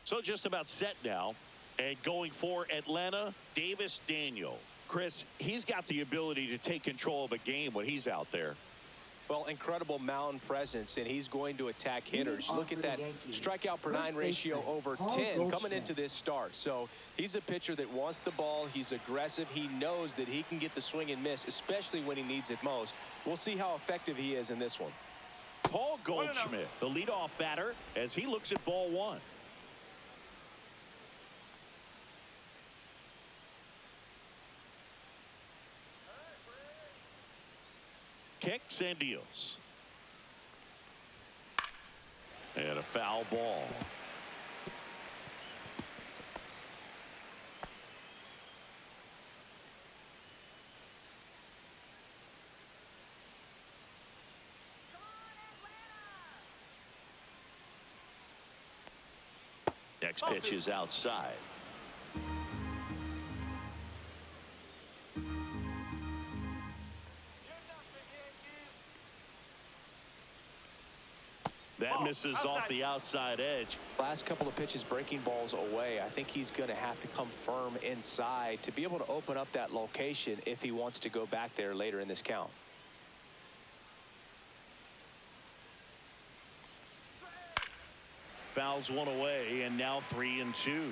So just about set now. And going for Atlanta, Davis Daniel. Chris, he's got the ability to take control of a game when he's out there. Well, incredible mound presence, and he's going to attack hitters. Look at that strikeout per 9 ratio over 10 coming into this start. So he's a pitcher that wants the ball. He's aggressive. He knows that he can get the swing and miss, especially when he needs it most. We'll see how effective he is in this one. Paul Goldschmidt, the leadoff batter, as he looks at ball one. Kicks and deals. And a foul ball. Next pitch is outside. That misses off the outside edge. Last couple of pitches breaking balls away. I think he's going to have to come firm inside to be able to open up that location if he wants to go back there later in this count. Fouls one away, and now 3-2.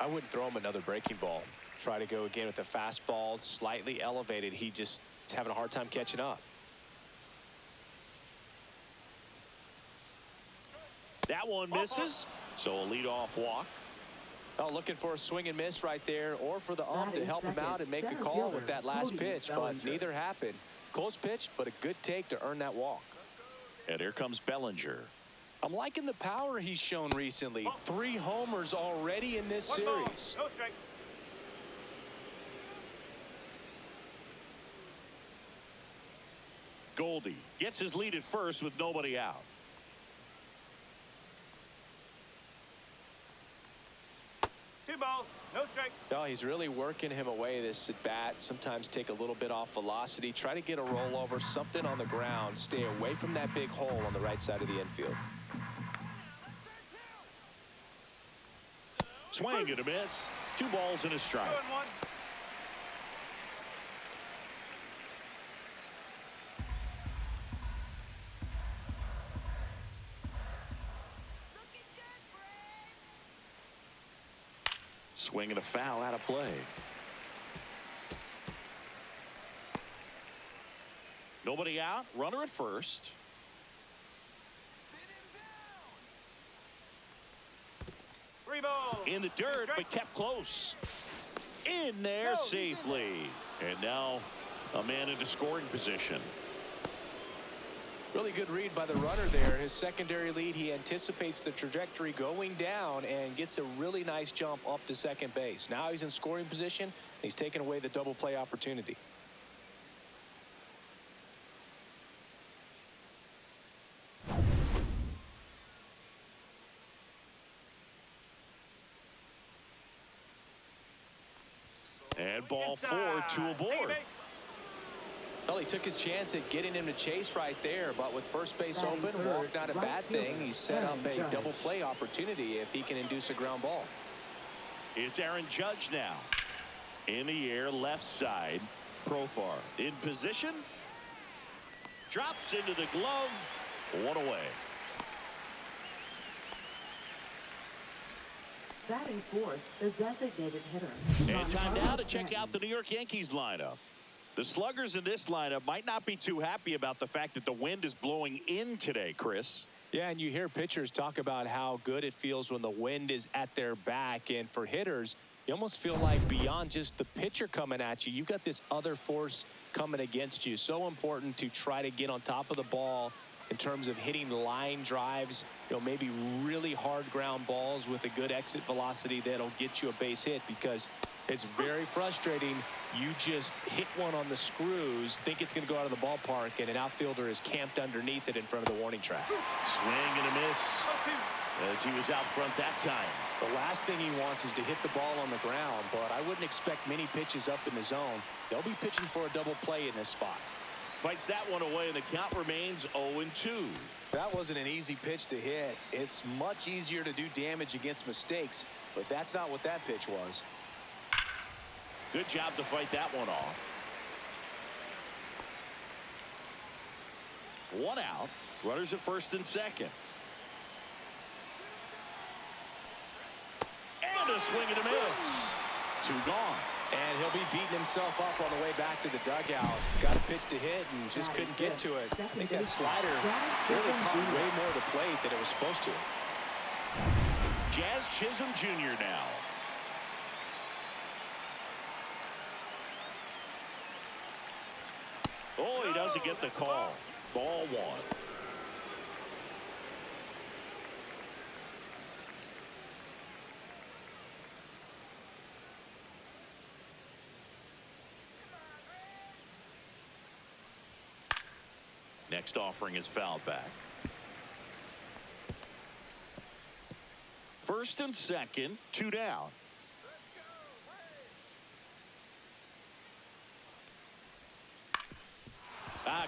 I wouldn't throw him another breaking ball. Try to go again with the fastball, slightly elevated. He just is having a hard time catching up. That one misses, so a leadoff walk. Oh, looking for a swing and miss right there, or for the ump to help him out and make a call with that last pitch, but neither happened. Close pitch, but a good take to earn that walk. And here comes Bellinger. I'm liking the power he's shown recently. 3 homers already in this series. No strike. Goldie gets his lead at first with nobody out. Two balls, no strike. Oh, he's really working him away this at bat. Sometimes take a little bit off velocity. Try to get a rollover, something on the ground. Stay away from that big hole on the right side of the infield. Swing and a miss. 2 balls and a strike. 2-1. Swing and a foul out of play. Nobody out. Runner at first. Three balls. In the dirt, but kept close. In there safely. And now a man into scoring position. Really good read by the runner there. His secondary lead, he anticipates the trajectory going down and gets a really nice jump up to second base. Now he's in scoring position. He's taken away the double play opportunity. And ball 4, 2 aboard. Well, he took his chance at getting him to chase right there, but with first base open, walk not a bad thing. He's set up a double play opportunity if he can induce a ground ball. It's Aaron Judge now. In the air, left side. Profar in position. Drops into the glove. 1 away. Batting fourth, the designated hitter. And time now to check out the New York Yankees lineup. The sluggers in this lineup might not be too happy about the fact that the wind is blowing in today, Chris. Yeah, and you hear pitchers talk about how good it feels when the wind is at their back. And for hitters, you almost feel like beyond just the pitcher coming at you, you've got this other force coming against you. So important to try to get on top of the ball in terms of hitting line drives, maybe really hard ground balls with a good exit velocity that'll get you a base hit, because it's very frustrating. You just hit one on the screws, think it's going to go out of the ballpark, and an outfielder is camped underneath it in front of the warning track. Swing and a miss as he was out front that time. The last thing he wants is to hit the ball on the ground, but I wouldn't expect many pitches up in the zone. They'll be pitching for a double play in this spot. Fights that one away, and the count remains 0-2. That wasn't an easy pitch to hit. It's much easier to do damage against mistakes, but that's not what that pitch was. Good job to fight that one off. 1 out. Runners at first and second. And a swing and a miss. 2 gone. And he'll be beating himself up on the way back to the dugout. Got a pitch to hit and just couldn't get to it. I think that slider really caught way more of the plate than it was supposed to. Jazz Chisholm Jr. now. Oh, he doesn't get the call. Ball 1. Next offering is fouled back. First and second, 2 down.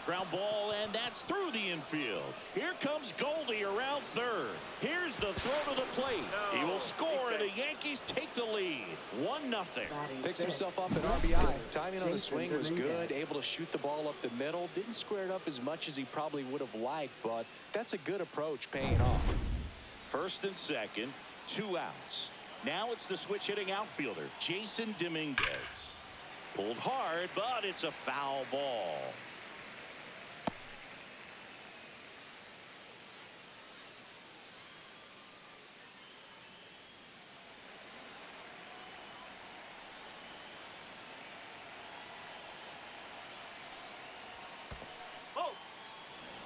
Ground ball, and that's through the infield. Here comes Goldie around third. Here's the throw to the plate. He will score, and the Yankees take the lead. 1-0. Picks himself up at RBI. Timing on the swing was good. Able to shoot the ball up the middle. Didn't square it up as much as he probably would have liked, but that's a good approach paying off. First and second, 2 outs. Now it's the switch-hitting outfielder, Jason Dominguez. Pulled hard, but it's a foul ball.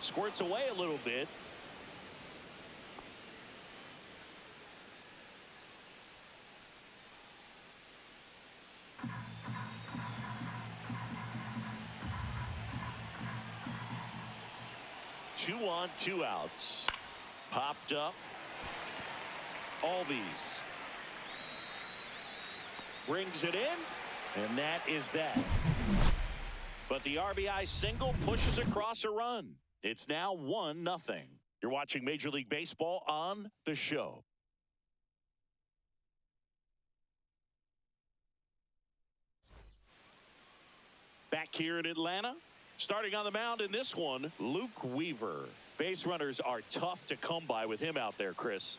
Squirts away a little bit. Two on, 2 outs. Popped up. Albies brings it in, and that is that. But the RBI single pushes across a run. It's now 1-0. You're watching Major League Baseball on The Show. Back here in Atlanta, starting on the mound in this one, Luke Weaver. Base runners are tough to come by with him out there, Chris.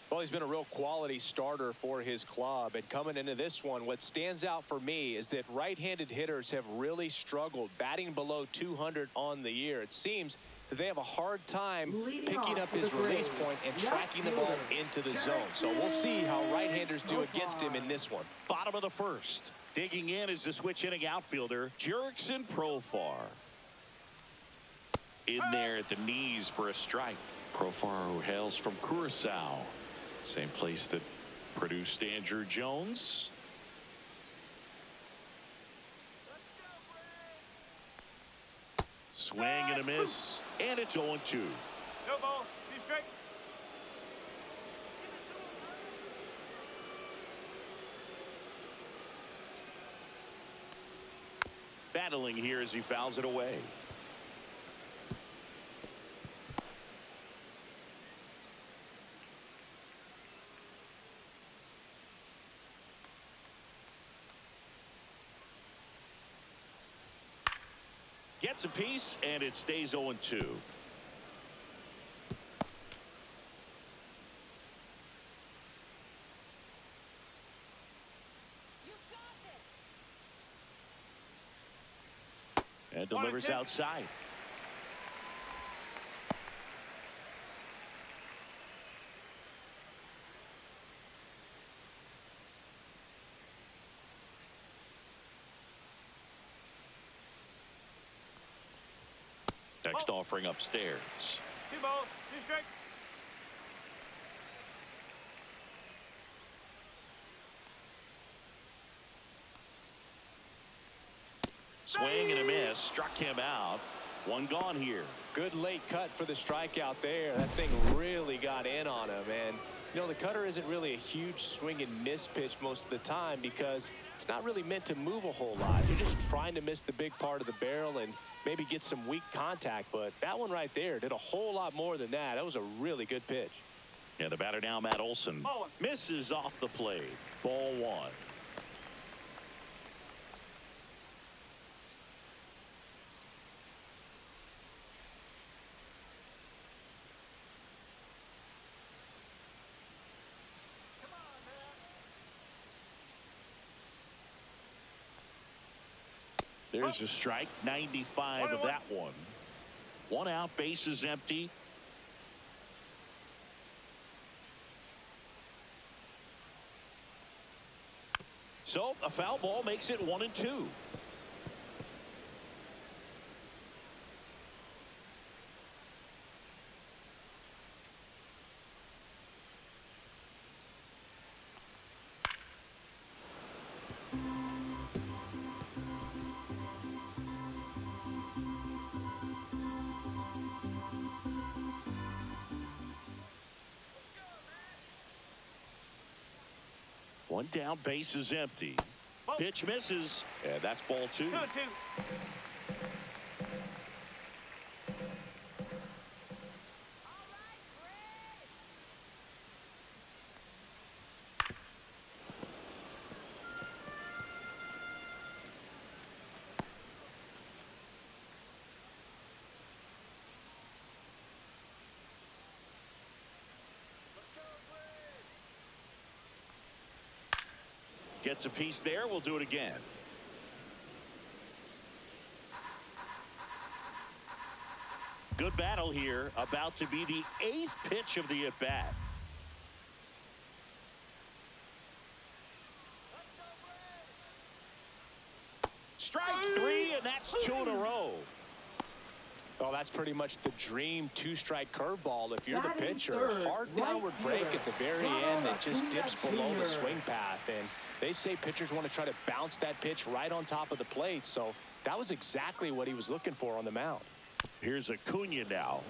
Well, he's been a real quality starter for his club. And coming into this one, what stands out for me is that right-handed hitters have really struggled, batting below 200 on the year. It seems that they have a hard time picking up his release point and tracking the ball into the zone. So we'll see how right-handers do against him in this one. Bottom of the first. Digging in is the switch-hitting outfielder, Jurickson Profar. In there at the knees for a strike. Profar, who hails from Curacao. Same place that produced Andrew Jones. Swing and a miss, and it's 0-2. No ball, 2 strike. Battling here as he fouls it away. Gets a piece, and it stays 0-2. And delivers outside. Next offering upstairs. 2 balls, 2 strikes. Swing and a miss. Struck him out. 1 gone here. Good late cut for the strikeout there. That thing really got in on him, and You know, the cutter isn't really a huge swing and miss pitch most of the time because it's not really meant to move a whole lot. You're just trying to miss the big part of the barrel and maybe get some weak contact. But that one right there did a whole lot more than that. That was a really good pitch. Yeah, the batter now, Matt Olson, misses off the plate. Ball one. There's a strike, 95 of that one. One out, bases empty. So a foul ball makes it 1-2. One down, base is empty. Pitch misses, and that's ball two. 2-2. Gets a piece there. We'll do it again. Good battle here. About to be the 8th pitch of the at-bat. Strike 3, and that's 2 in a row. Well, that's pretty much the dream two-strike curveball if you're the pitcher. Hard downward break at the very end that just dips below the swing path. And they say pitchers want to try to bounce that pitch right on top of the plate. So that was exactly what he was looking for on the mound. Here's Acuna now.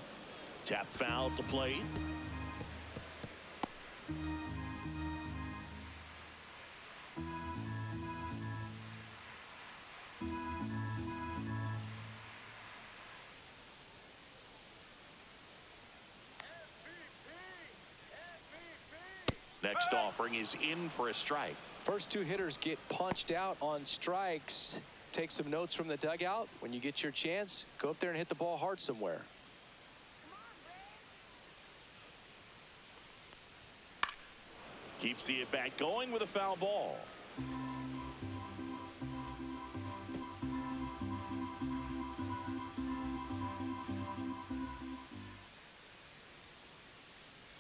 Tap foul at the plate. Next offering is in for a strike. First two hitters get punched out on strikes. Take some notes from the dugout. When you get your chance, go up there and hit the ball hard somewhere. Keeps the at-bat going with a foul ball.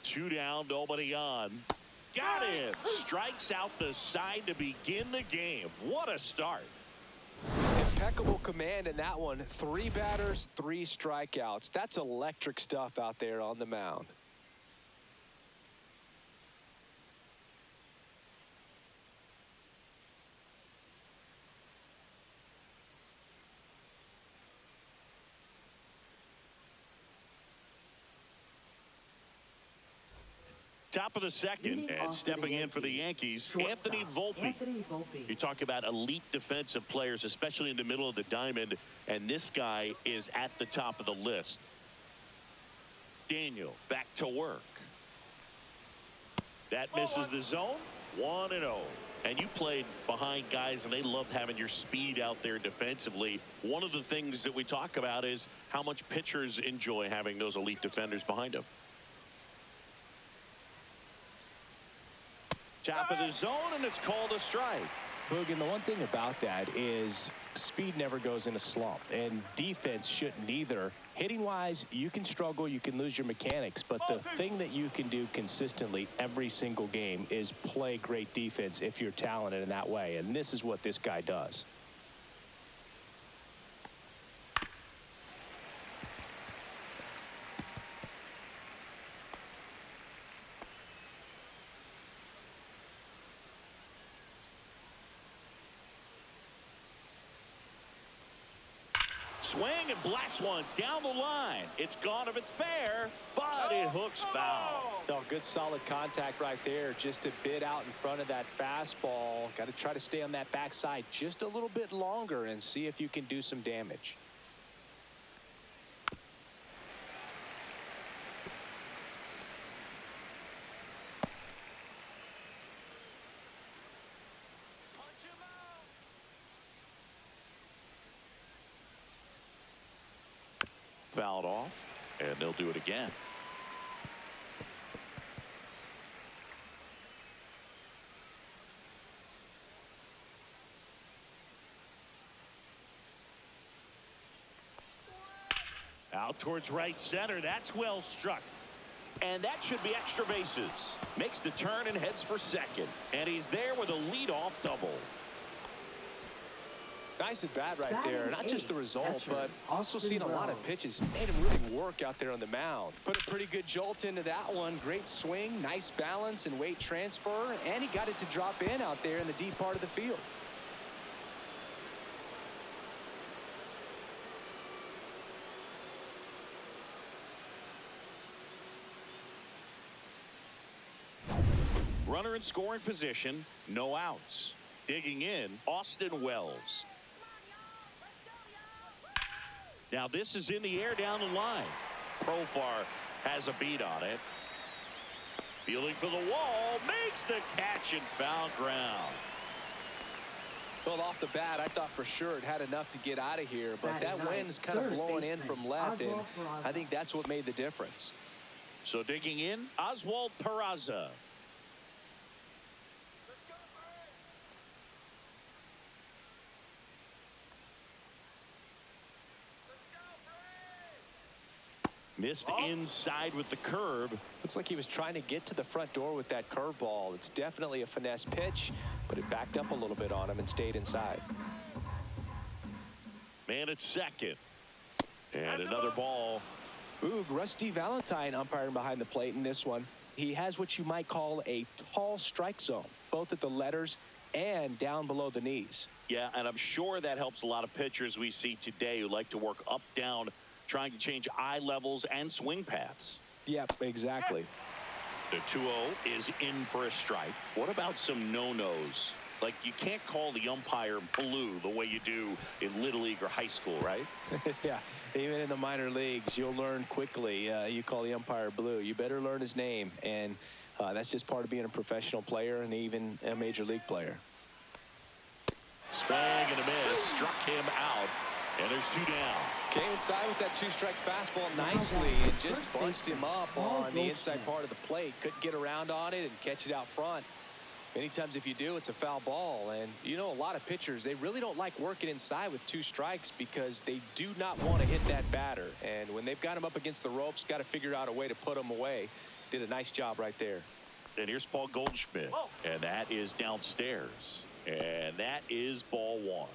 Two down, nobody on. Got him. Strikes out the side to begin the game. What a start. Impeccable command in that one. 3 batters, 3 strikeouts. That's electric stuff out there on the mound. Top of the second, and stepping in for the Yankees, Anthony Volpe. You talk about elite defensive players, especially in the middle of the diamond, and this guy is at the top of the list. Daniel back to work. That misses the zone. 1-0. And you played behind guys, and they loved having your speed out there defensively. One of the things that we talk about is how much pitchers enjoy having those elite defenders behind them. Top of the zone, and it's called a strike. Boog, and the one thing about that is speed never goes in a slump, and defense shouldn't either. Hitting-wise, you can struggle, you can lose your mechanics, but the thing that you can do consistently every single game is play great defense if you're talented in that way, and this is what this guy does. Swing and blast one down the line. It's gone if it's fair, but it hooks foul. Oh, good solid contact right there. Just a bit out in front of that fastball. Got to try to stay on that backside just a little bit longer and see if you can do some damage. Fouled off, and they'll do it again. Out towards right center. That's well struck. And that should be extra bases. Makes the turn and heads for second. And he's there with a leadoff double. Nice at bat right there. Not just the result, but also seeing a lot of pitches. Made him really work out there on the mound. Put a pretty good jolt into that one. Great swing, nice balance and weight transfer. And he got it to drop in out there in the deep part of the field. Runner in scoring position, no outs. Digging in, Austin Wells. Now this is in the air down the line. Profar has a beat on it. Fielding for the wall, makes the catch and foul ground. Well, off the bat, I thought for sure it had enough to get out of here, but that wind's kind of blowing in from left, and I think that's what made the difference. So digging in, Oswald Peraza. Missed inside with the curve. Looks like he was trying to get to the front door with that curveball. It's definitely a finesse pitch, but it backed up a little bit on him and stayed inside. Man at second. And another ball. Ooh, Rusty Valentine umpiring behind the plate in this one. He has what you might call a tall strike zone, both at the letters and down below the knees. Yeah, and I'm sure that helps a lot of pitchers we see today who like to work up, down, trying to change eye levels and swing paths. Yep, exactly. The 2-0 is in for a strike. What about some no-nos? Like, you can't call the umpire blue the way you do in Little League or high school, right? Yeah, even in the minor leagues, you'll learn quickly. You call the umpire blue. You better learn his name, and that's just part of being a professional player and even a major league player. Swing and a miss. Struck him out. And there's 2 down. Came inside with that 2-strike fastball nicely and just bunched him up on the inside part of the plate. Couldn't get around on it and catch it out front. Many times if you do, it's a foul ball. And you know, a lot of pitchers, they really don't like working inside with 2 strikes because they do not want to hit that batter. And when they've got him up against the ropes, got to figure out a way to put him away. Did a nice job right there. And here's Paul Goldschmidt. And that is downstairs. And that is ball 1.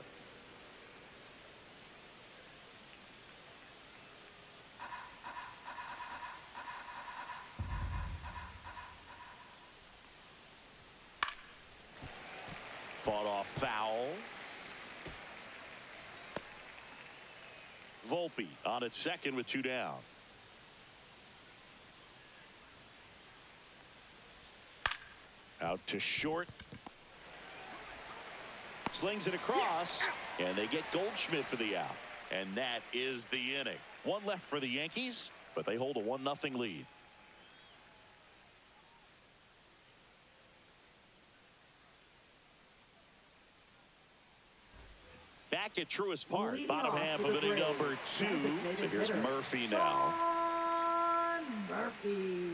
Fought off foul. Volpe on at second with 2 down. Out to short. Slings it across, and they get Goldschmidt for the out. And that is the inning. 1 left for the Yankees, but they hold a 1-0 lead. Back at Truist Park, bottom half of inning number 2. So here's Murphy now. Murphy.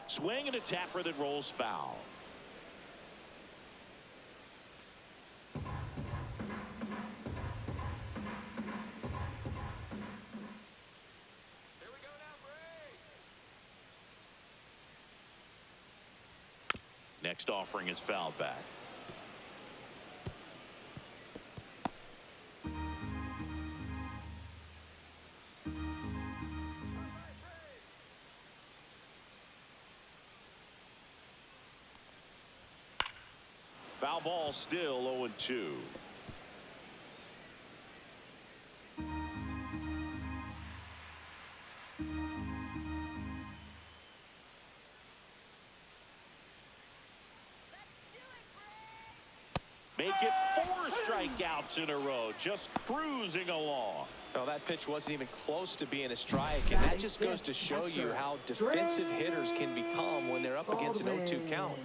Swing and a tapper that rolls foul. Next offering is fouled back. Foul ball, still 0-2. Make it 4 strikeouts in a row, just cruising along. Well, that pitch wasn't even close to being a strike, and that just goes to show you how defensive hitters can become when they're up against an 0-2 count.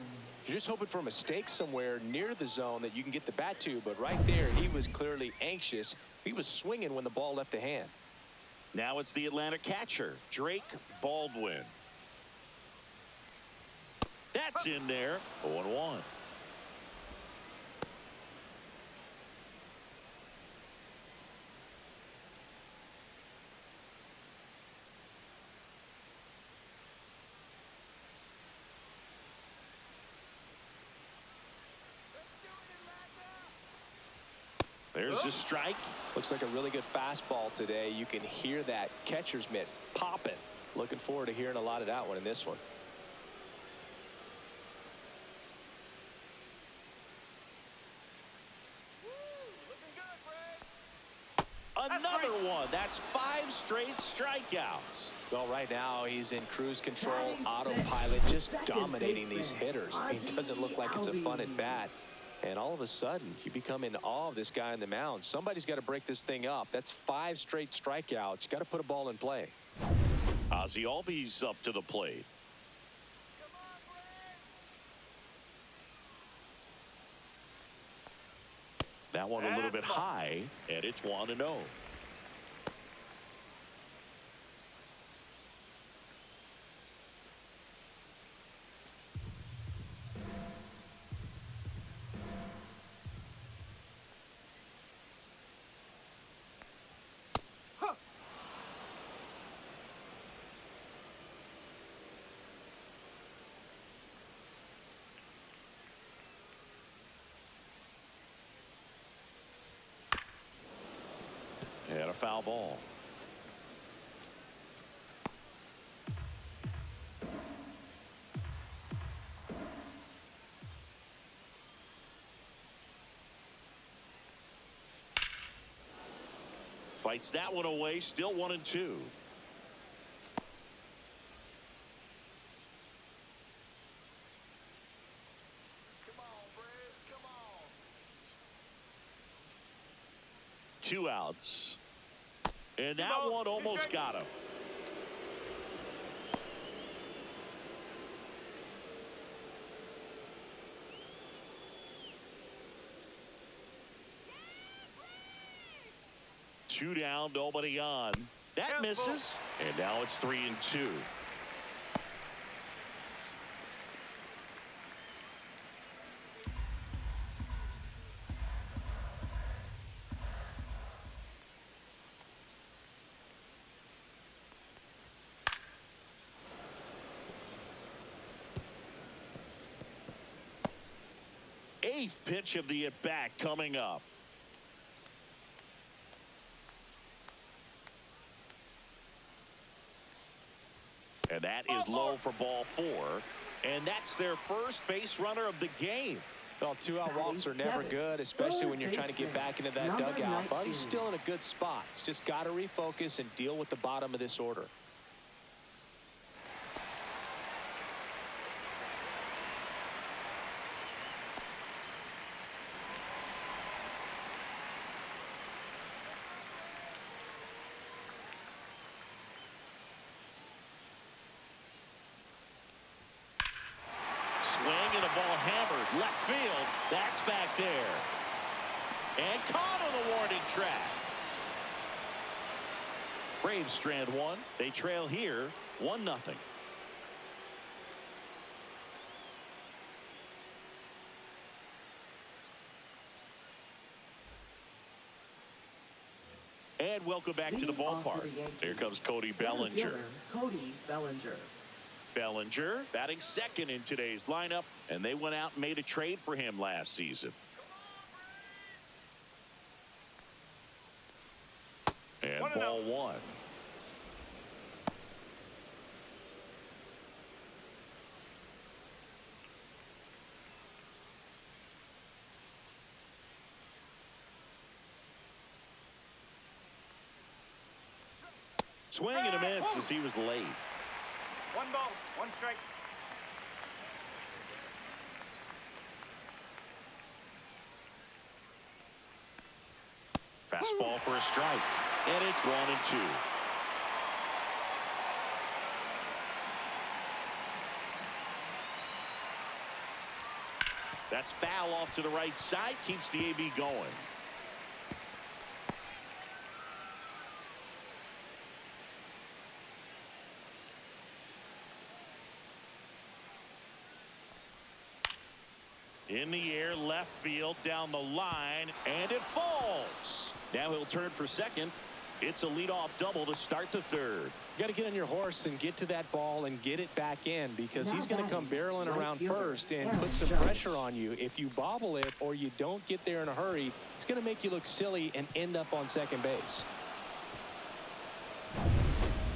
You're just hoping for a mistake somewhere near the zone that you can get the bat to, but right there, he was clearly anxious. He was swinging when the ball left the hand. Now it's the Atlanta catcher, Drake Baldwin. That's in there, 0-1. There's a strike. Looks like a really good fastball today. You can hear that catcher's mitt popping. Looking forward to hearing a lot of that one in this one. Another one. That's 5 straight strikeouts. Well, right now he's in cruise control, autopilot, just dominating these hitters. It doesn't look like it's a fun at bat. And all of a sudden, you become in awe of this guy on the mound. Somebody's got to break this thing up. That's 5 straight strikeouts. Got to put a ball in play. Ozzie Albies up to the plate. That one a little bit high, and it's 1-0. And a foul ball. Fights that one away, still 1-2. Two outs. And that one almost got him. Two down, nobody on. That misses. And now it's 3-2. Eighth pitch of the at-bat coming up. And that is low for ball 4. And that's their first base runner of the game. Well, 2-out walks are never good, especially when you're trying to get back into that dugout. But he's still in a good spot. He's just got to refocus and deal with the bottom of this order. Swing and a ball hammered left field. That's back there. And caught on the warning track. Braves strand one. They trail here 1-0. And welcome back to the ballpark. Here comes Cody Bellinger. Cody Bellinger. Bellinger batting second in today's lineup, and they went out and made a trade for him last season. And ball 1. Swing and a miss as he was late. 1 ball, 1 strike. Fastball for a strike. And it's 1-2. That's foul off to the right side. Keeps the AB going. In the air, left field, down the line, and it falls. Now he'll turn for second. It's a leadoff double to start the third. You got to get on your horse and get to that ball and get it back in, because he's going to come barreling around first and put some pressure on you. If you bobble it or you don't get there in a hurry, it's going to make you look silly and end up on second base.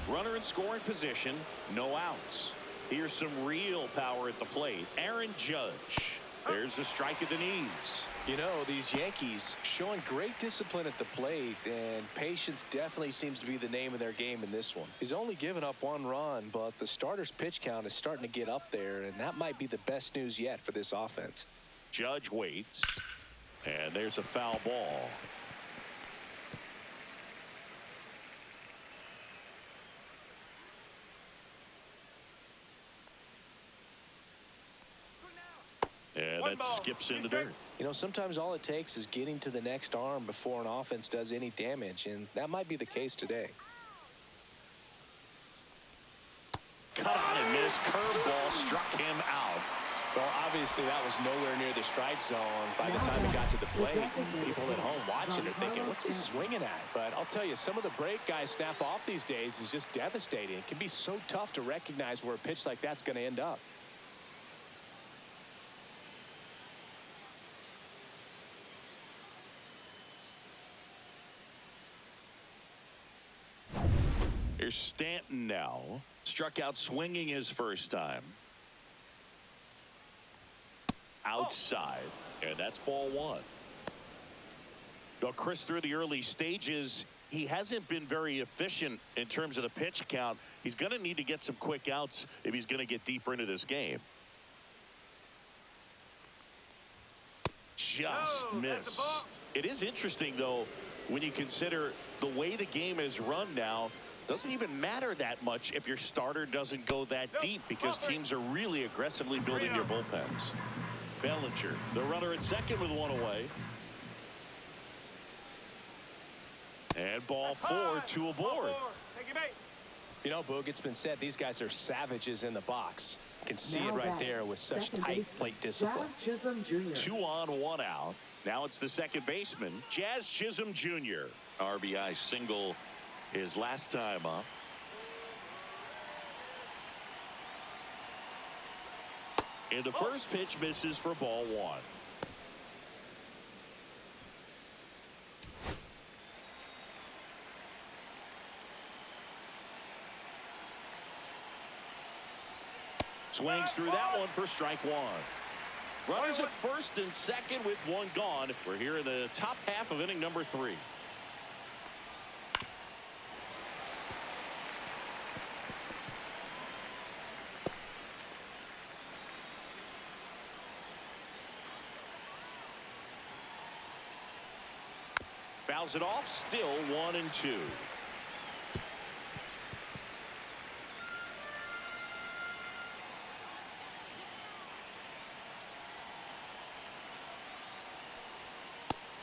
Runner in scoring position, no outs. Here's some real power at the plate. Aaron Judge. There's a strike at the knees. You know, these Yankees showing great discipline at the plate, and patience definitely seems to be the name of their game in this one. He's only given up 1 run, but the starter's pitch count is starting to get up there, and that might be the best news yet for this offense. Judge waits, and there's a foul ball. And that skips in the dirt. You know, sometimes all it takes is getting to the next arm before an offense does any damage, and that might be the case today. Cut on and missed. Curveball struck him out. Well, obviously that was nowhere near the strike zone by the time it got to the plate. People at home watching are thinking, what's he swinging at? But I'll tell you, some of the break guys snap off these days is just devastating. It can be so tough to recognize where a pitch like that's going to end up. Here's Stanton now. Struck out swinging his first time. Outside. And that's ball 1. Well, Chris, through the early stages, he hasn't been very efficient in terms of the pitch count. He's going to need to get some quick outs if he's going to get deeper into this game. Just missed. It is interesting, though, when you consider the way the game is run now. Doesn't even matter that much if your starter doesn't go that deep, because teams are really aggressively building their bullpens. Bellinger, the runner at second with 1 away. And ball 4, 2 aboard. You know, Boog, it's been said these guys are savages in the box. You can see it right there with such tight plate discipline. 2 on, 1 out. Now it's the second baseman, Jazz Chisholm Jr. RBI single his last time up. And the first pitch misses for ball 1. Swings through that one for strike 1. Runners at first and second with 1 gone. We're here in the top half of inning number 3. Fouls it off, still 1-2.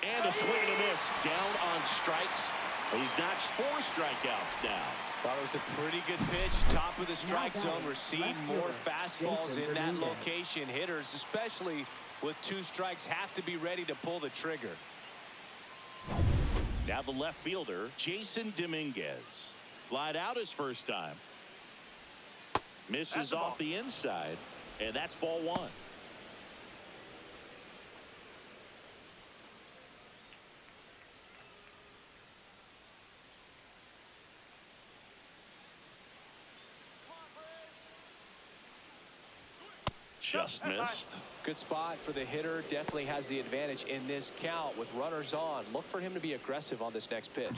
And a swing and a miss. Down on strikes. He's notched 4 strikeouts now. Thought it was a pretty good pitch. Top of the strike zone. We're seeing more fastballs in that location. Hitters, especially with 2 strikes, have to be ready to pull the trigger. Now the left fielder, Jason Dominguez. Flied out his first time. Misses off the inside, and that's ball 1. Just missed. Good spot for the hitter. Definitely has the advantage in this count with runners on. Look for him to be aggressive on this next pitch.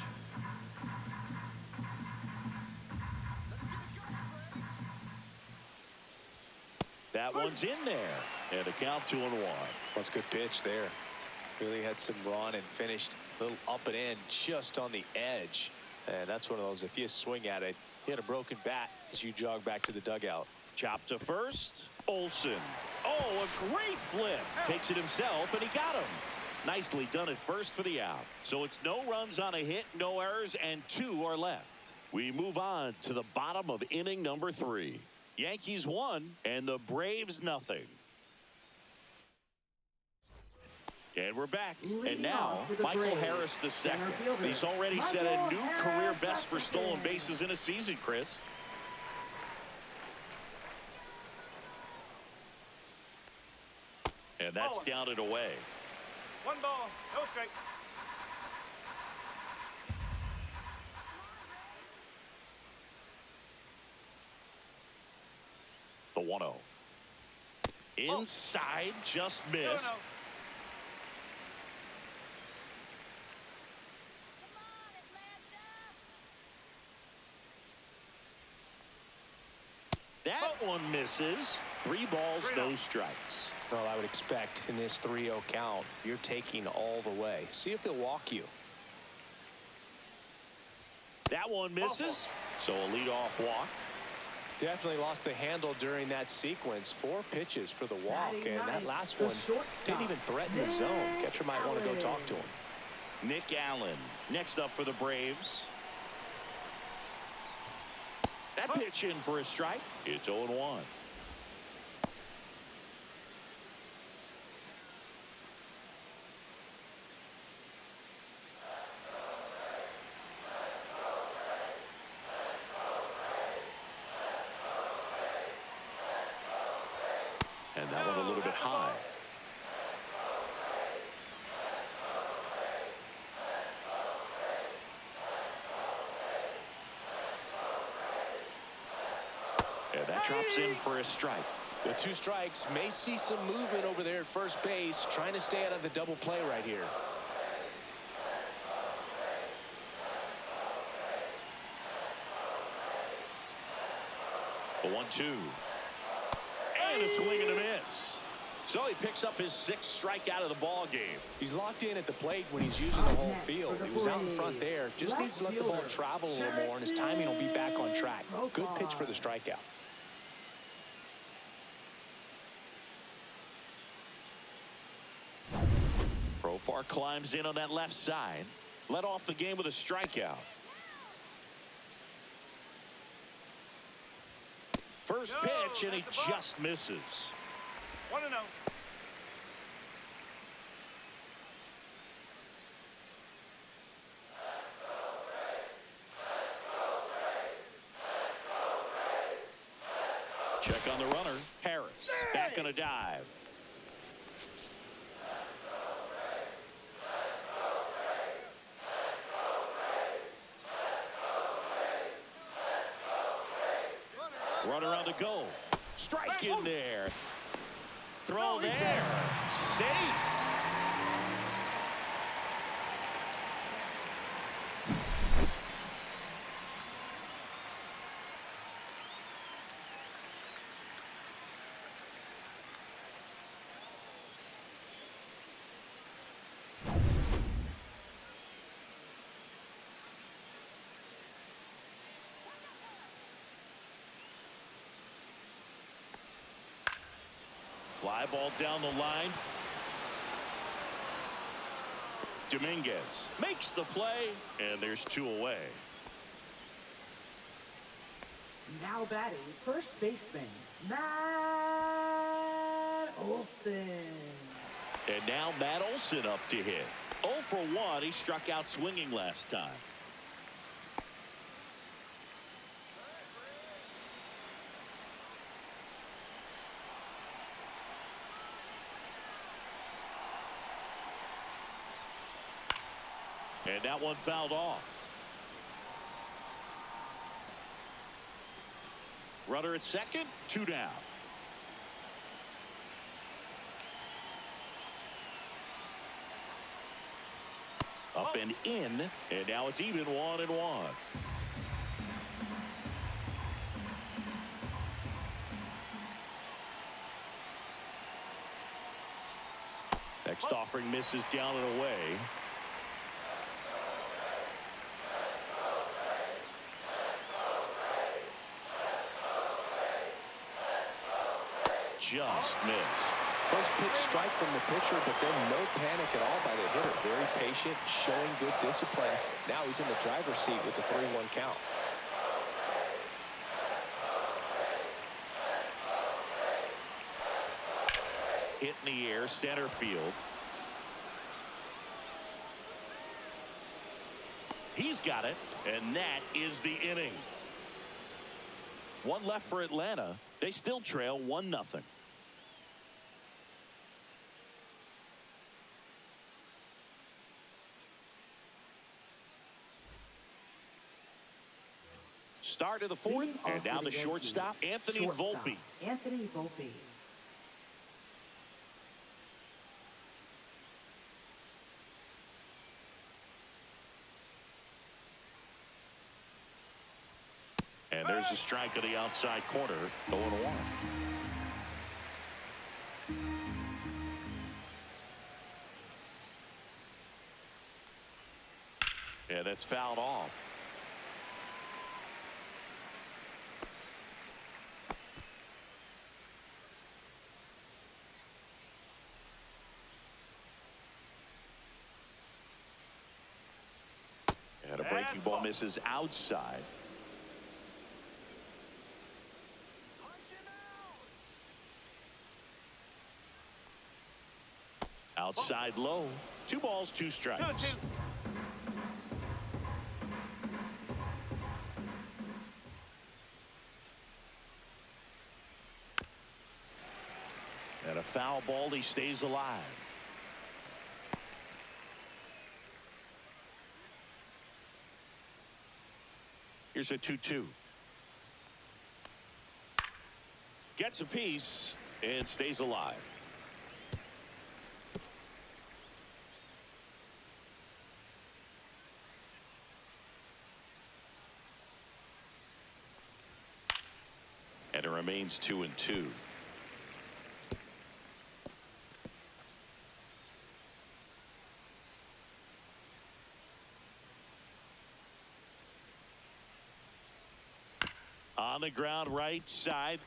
That one's in there. And a count 2-1. That's a good pitch there. Really had some run and finished a little up and in just on the edge. And that's one of those, if you swing at it, hit a broken bat as you jog back to the dugout. Chop to first. Olsen. Oh, a great flip. Takes it himself, and he got him. Nicely done at first for the out. So it's no runs on a hit, no errors, and 2 are left. We move on to the bottom of inning number 3. Yankees 1 and the Braves nothing. And we're back. And now, Michael Harris II. He's already set a new career best for stolen bases in a season, Chris. And that's down and away. 1 ball, no strike. The 1-0. Inside, just missed. No. That one misses. 3 balls, no strikes. Well, I would expect in this 3-0 count, you're taking all the way. See if he'll walk you. That one misses. So a leadoff walk. Definitely lost the handle during that sequence. 4 pitches for the walk, and that last one didn't even threaten the zone. Catcher might want to go talk to him. Nick Allen next up for the Braves. That pitch in for a strike. It's 0-1. And that one a little bit high. And that drops in for a strike. The 2 strikes may see some movement over there at first base, trying to stay out of the double play right here. The 1-2. And a swing and a miss. So he picks up his 6th strikeout of the ball game. He's locked in at the plate when he's using the whole field. He was out in front there. Just needs to let the ball travel a little more, and his timing will be back on track. Good pitch for the strikeout. Profar climbs in on that left side. Led off the game with a strikeout. First pitch, and he just misses. 1-0. Check on the runner. Harris back on a dive. Runner on the go. Strike in there. Throw there. Safe. Fly ball down the line. Dominguez makes the play, and there's 2 away. Now batting, first baseman, Matt Olsen. And now Matt Olsen up to hit. 0 for 1. He struck out swinging last time. And that one fouled off. Runner at second, 2 down. Up and in, and now it's even 1-1. offering misses down and away. Just missed. First pitch strike from the pitcher, but then no panic at all by the hitter. Very patient, showing good discipline. Now he's in the driver's seat with the 3-1 count. Hit in the air, center field. He's got it, and that is the inning. One left for Atlanta. They still trail 1-0. Start of the fourth, and now the shortstop, Anthony Volpe. Anthony Volpe. And there's a strike to the outside corner, 0-1. Yeah, that's fouled off. And a breaking ball misses outside. Outside low. 2 balls, 2 strikes. And a foul ball, he stays alive. Here's a 2-2. Gets a piece and stays alive. And it remains 2-2. On the ground, right side.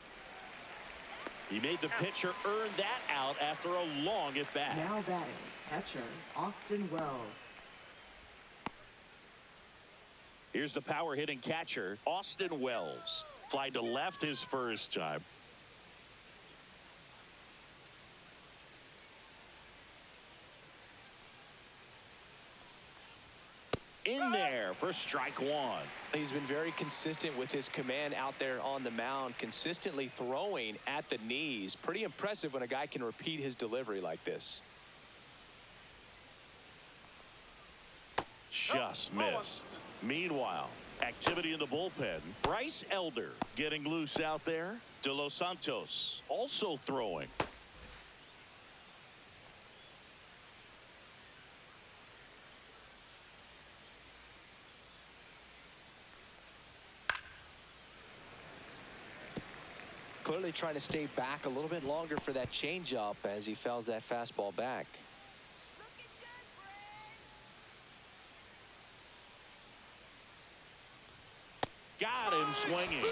He made the pitcher earn that out after a long at bat. Now batting, catcher, Austin Wells. Here's the power hitting catcher, Austin Wells. Fly to left his first time. In there for strike 1. He's been very consistent with his command out there on the mound, consistently throwing at the knees. Pretty impressive when a guy can repeat his delivery like this. Just missed. Meanwhile, activity in the bullpen. Bryce Elder getting loose out there. De Los Santos also throwing. Clearly trying to stay back a little bit longer for that changeup as he fouls that fastball back. Got him swinging.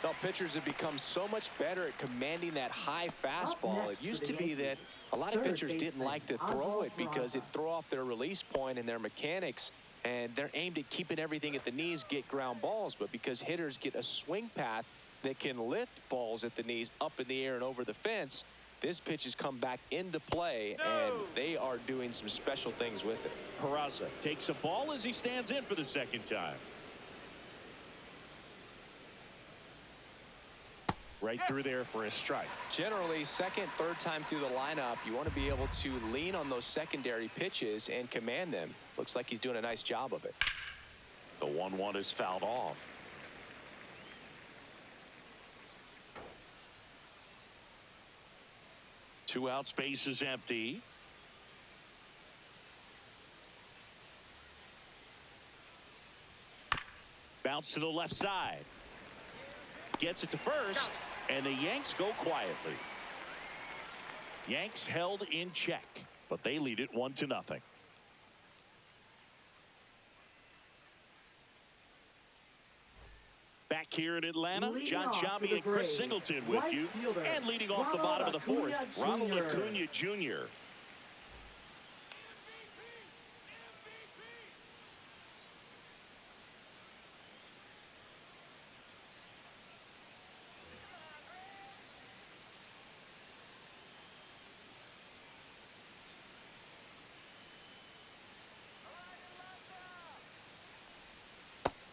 Now, pitchers have become so much better at commanding that high fastball. It used to be that a lot of pitchers didn't like to throw it because it threw off their release point and their mechanics, and they're aimed at keeping everything at the knees, get ground balls. But because hitters get a swing path that can lift balls at the knees up in the air and over the fence, this pitch has come back into play, and they are doing some special things with it. Peraza takes a ball as he stands in for the second time. Right through there for a strike. Generally, second, third time through the lineup, you want to be able to lean on those secondary pitches and command them. Looks like he's doing a nice job of it. The 1-1 is fouled off. Two out, space is empty. Bounce to the left side. Gets it to first, and the Yanks go quietly. Yanks held in check, but they lead it 1-0. Back here in Atlanta, Leading John off for Sciambi the and Chris Braves, Singleton with right you. fielder, And leading off the Ronald bottom of the fourth, Acuna Ronald Jr. Acuna Jr.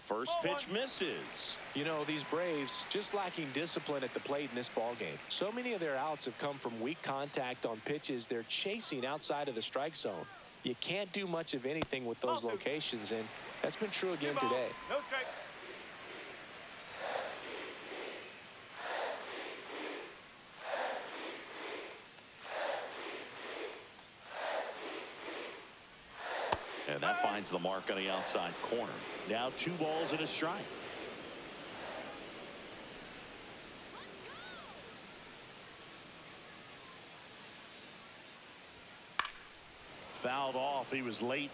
First pitch misses. You know, these Braves just lacking discipline at the plate in this ball game. So many of their outs have come from weak contact on pitches they're chasing outside of the strike zone. You can't do much of anything with those locations, and that's been true again today. No strikes. And that finds the mark on the outside corner. Now 2 balls and a strike. Fouled off. He was late.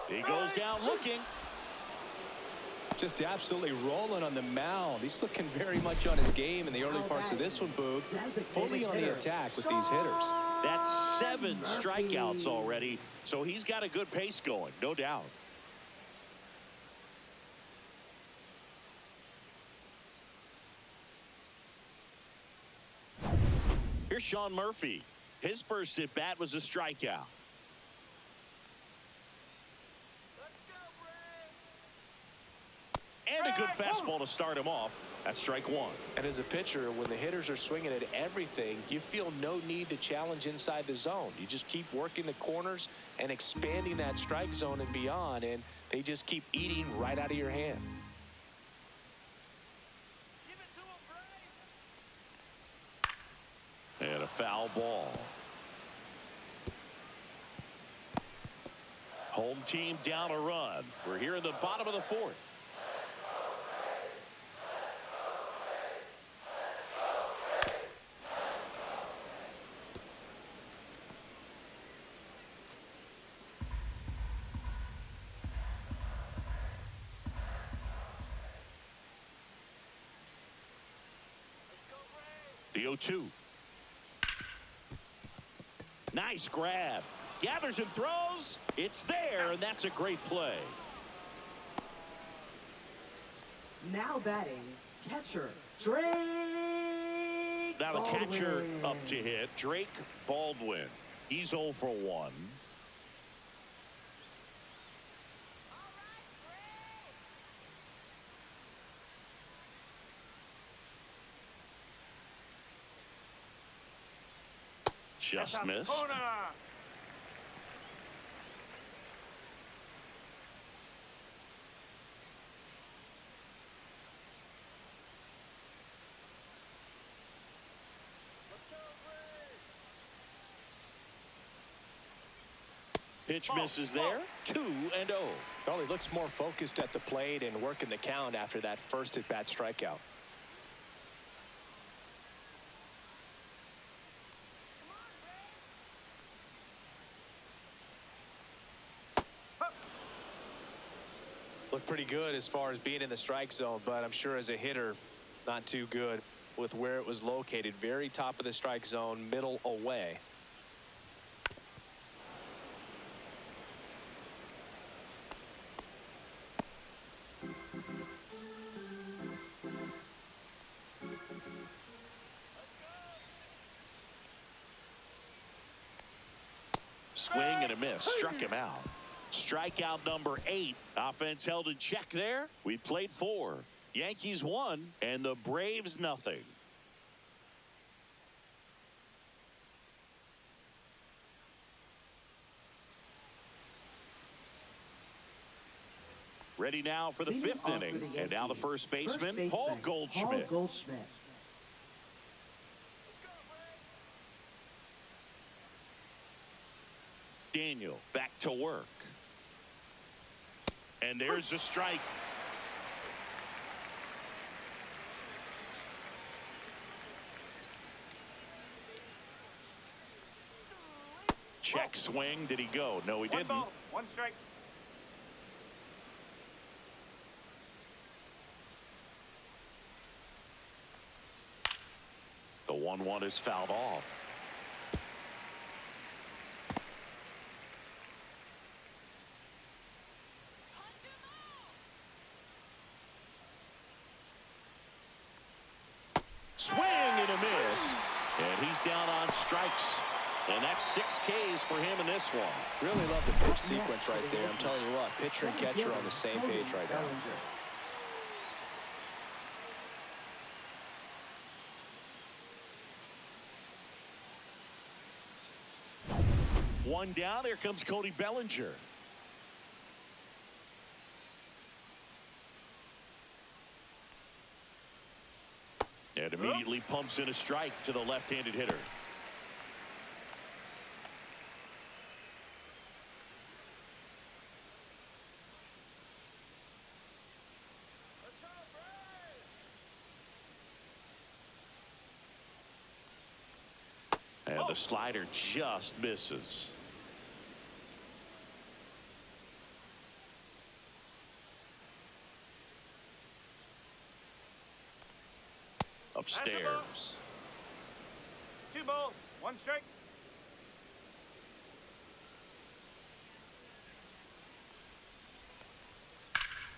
He goes down looking. Just absolutely rolling on the mound. He's looking very much on his game in the early parts of this one, Boog. Fully on the attack with these hitters. That's 7 strikeouts already, so he's got a good pace going, no doubt. Here's Sean Murphy. His first at-bat was a strikeout. And a good fastball to start him off. That's strike 1. And as a pitcher, when the hitters are swinging at everything, you feel no need to challenge inside the zone. You just keep working the corners and expanding that strike zone and beyond, and they just keep eating right out of your hand. And a foul ball. Home team down a run. We're here in the bottom of the 4th. The 0-2. Nice grab. Gathers and throws. It's there, and that's a great play. Now batting, catcher Drake Now the catcher Baldwin. up to hit. Drake Baldwin. He's 0 for 1. Just missed. Pitch misses there. 2-0. Well, he looks more focused at the plate and working the count after that first at-bat strikeout. Looked pretty good as far as being in the strike zone, but I'm sure as a hitter, not too good with where it was located. Very top of the strike zone, middle away. Swing and a miss. Struck him out. Strikeout number 8. Offense held in check there. We played 4. Yankees 1 and the Braves nothing. Ready now for the Leading fifth off inning. for the And now the Yankees, first baseman, Paul Goldschmidt. Paul Goldschmidt. Daniel back to work. And there's a strike. Check swing. Did he go? No, he One didn't. ball, one strike. The 1-1 is fouled off. Swing and a miss. And he's down on strikes. And that's 6 Ks for him in this one. Really love the pitch sequence right there. I'm telling you what, pitcher and catcher on the same page right now. One down. Here comes Cody Bellinger. And immediately pumps in a strike to the left-handed hitter. And the slider just misses. Upstairs. 2 balls, 1 strike.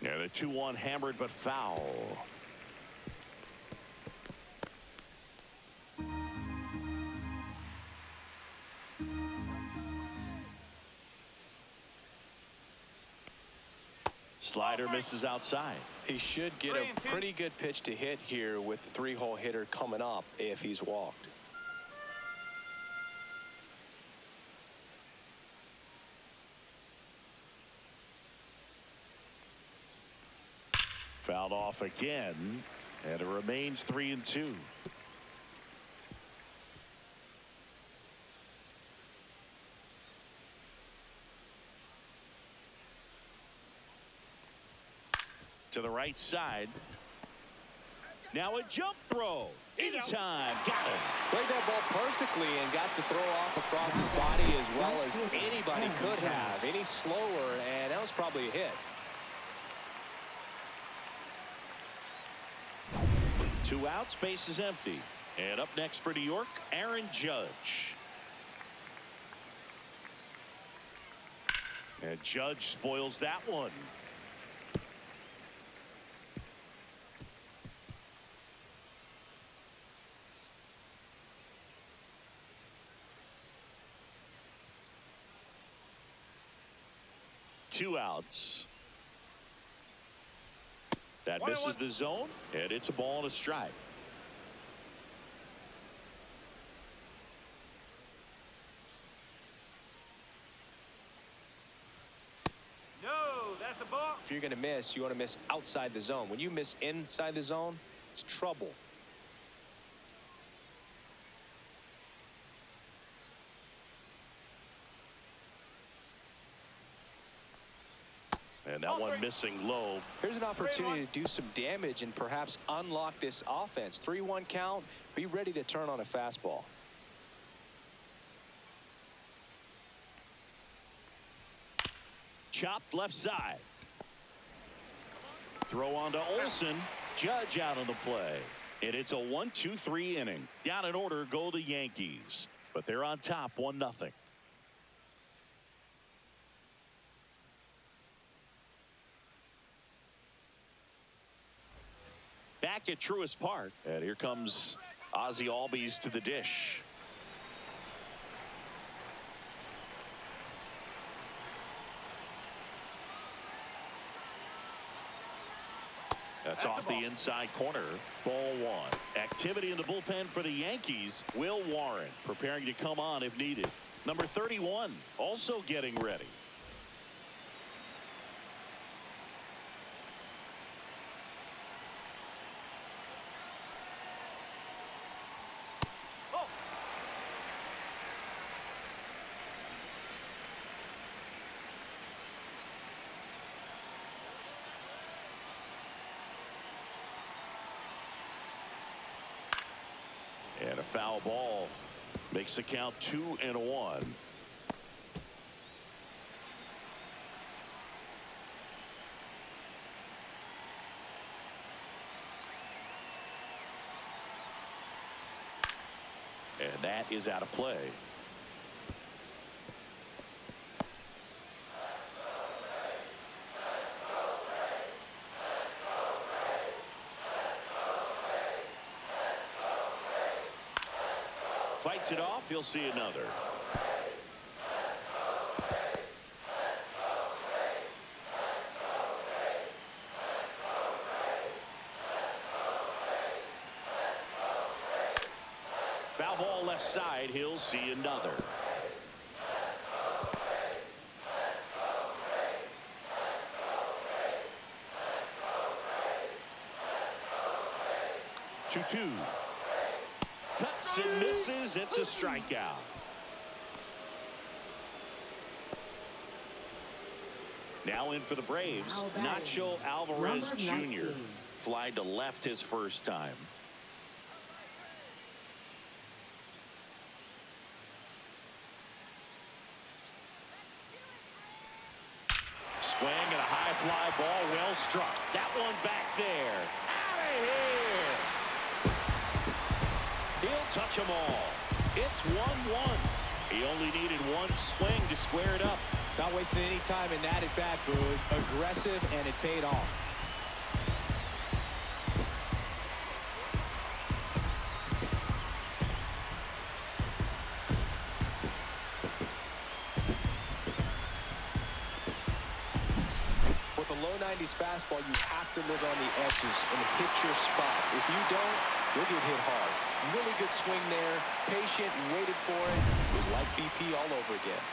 And a 2-1 hammered but foul. Slider misses outside. He should get a pretty good pitch to hit here with the 3-hole hitter coming up if he's walked. Fouled off again, and it remains 3-2. To the right side. Now a jump throw. In time. Got him. Played that ball perfectly and got the throw off across his body as well as anybody could have. Any slower, and that was probably a hit. 2 outs, base is empty. And up next for New York, Aaron Judge. And Judge spoils that one. Two outs. That misses the zone, and it's a ball and a strike. No, that's a ball. If you're going to miss, you want to miss outside the zone. When you miss inside the zone, it's trouble. And that one missing low. Here's an opportunity to do some damage and perhaps unlock this offense. 3-1 count. Be ready to turn on a fastball. Chopped left side. Throw on to Olsen. Judge out on the play. And it's a 1-2-3 inning. Down in order go the Yankees. But they're on top 1-0. Back at Truist Park. And here comes Ozzie Albies to the dish. That's off the inside corner. Ball 1. Activity in the bullpen for the Yankees. Will Warren preparing to come on if needed. Number 31 also getting ready. a foul ball makes the count 2-1. And that is out of play. Fights it off. He'll see another. Foul ball left side. He'll see another. Two. Cuts and misses. It's a strikeout. Now in for the Braves, Nacho Alvarez Jr. Flied to left his first time. Swing and a high fly ball, well struck. That one back there. Out of here. He'll touch them all. It's 1-1. He only needed one swing to square it up. Not wasting any time in that at bat, Boog. Aggressive, and it paid off. With a low 90s fastball, you have to live on the edges and hit your spots. If you don't, you'll get hit hard. Really good swing there. Patient, waited for it. It was like BP all over again.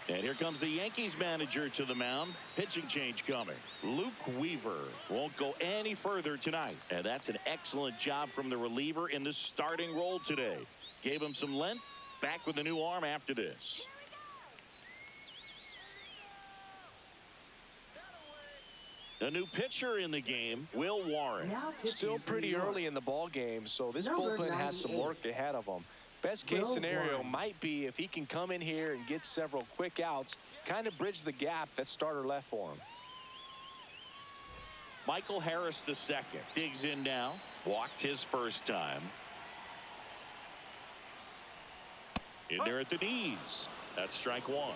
And here comes the Yankees manager to the mound. Pitching change coming. Luke Weaver won't go any further tonight. And that's an excellent job from the reliever in the starting role today. Gave him some length. Back with a new arm after this. A new pitcher in the game, Will Warren. Still pretty early in the ball game, so this bullpen has some work ahead of them. Best case scenario might be if he can come in here and get several quick outs, kind of bridge the gap that starter left for him. Michael Harris II digs in now. Walked his first time. In there at the knees. That's strike one.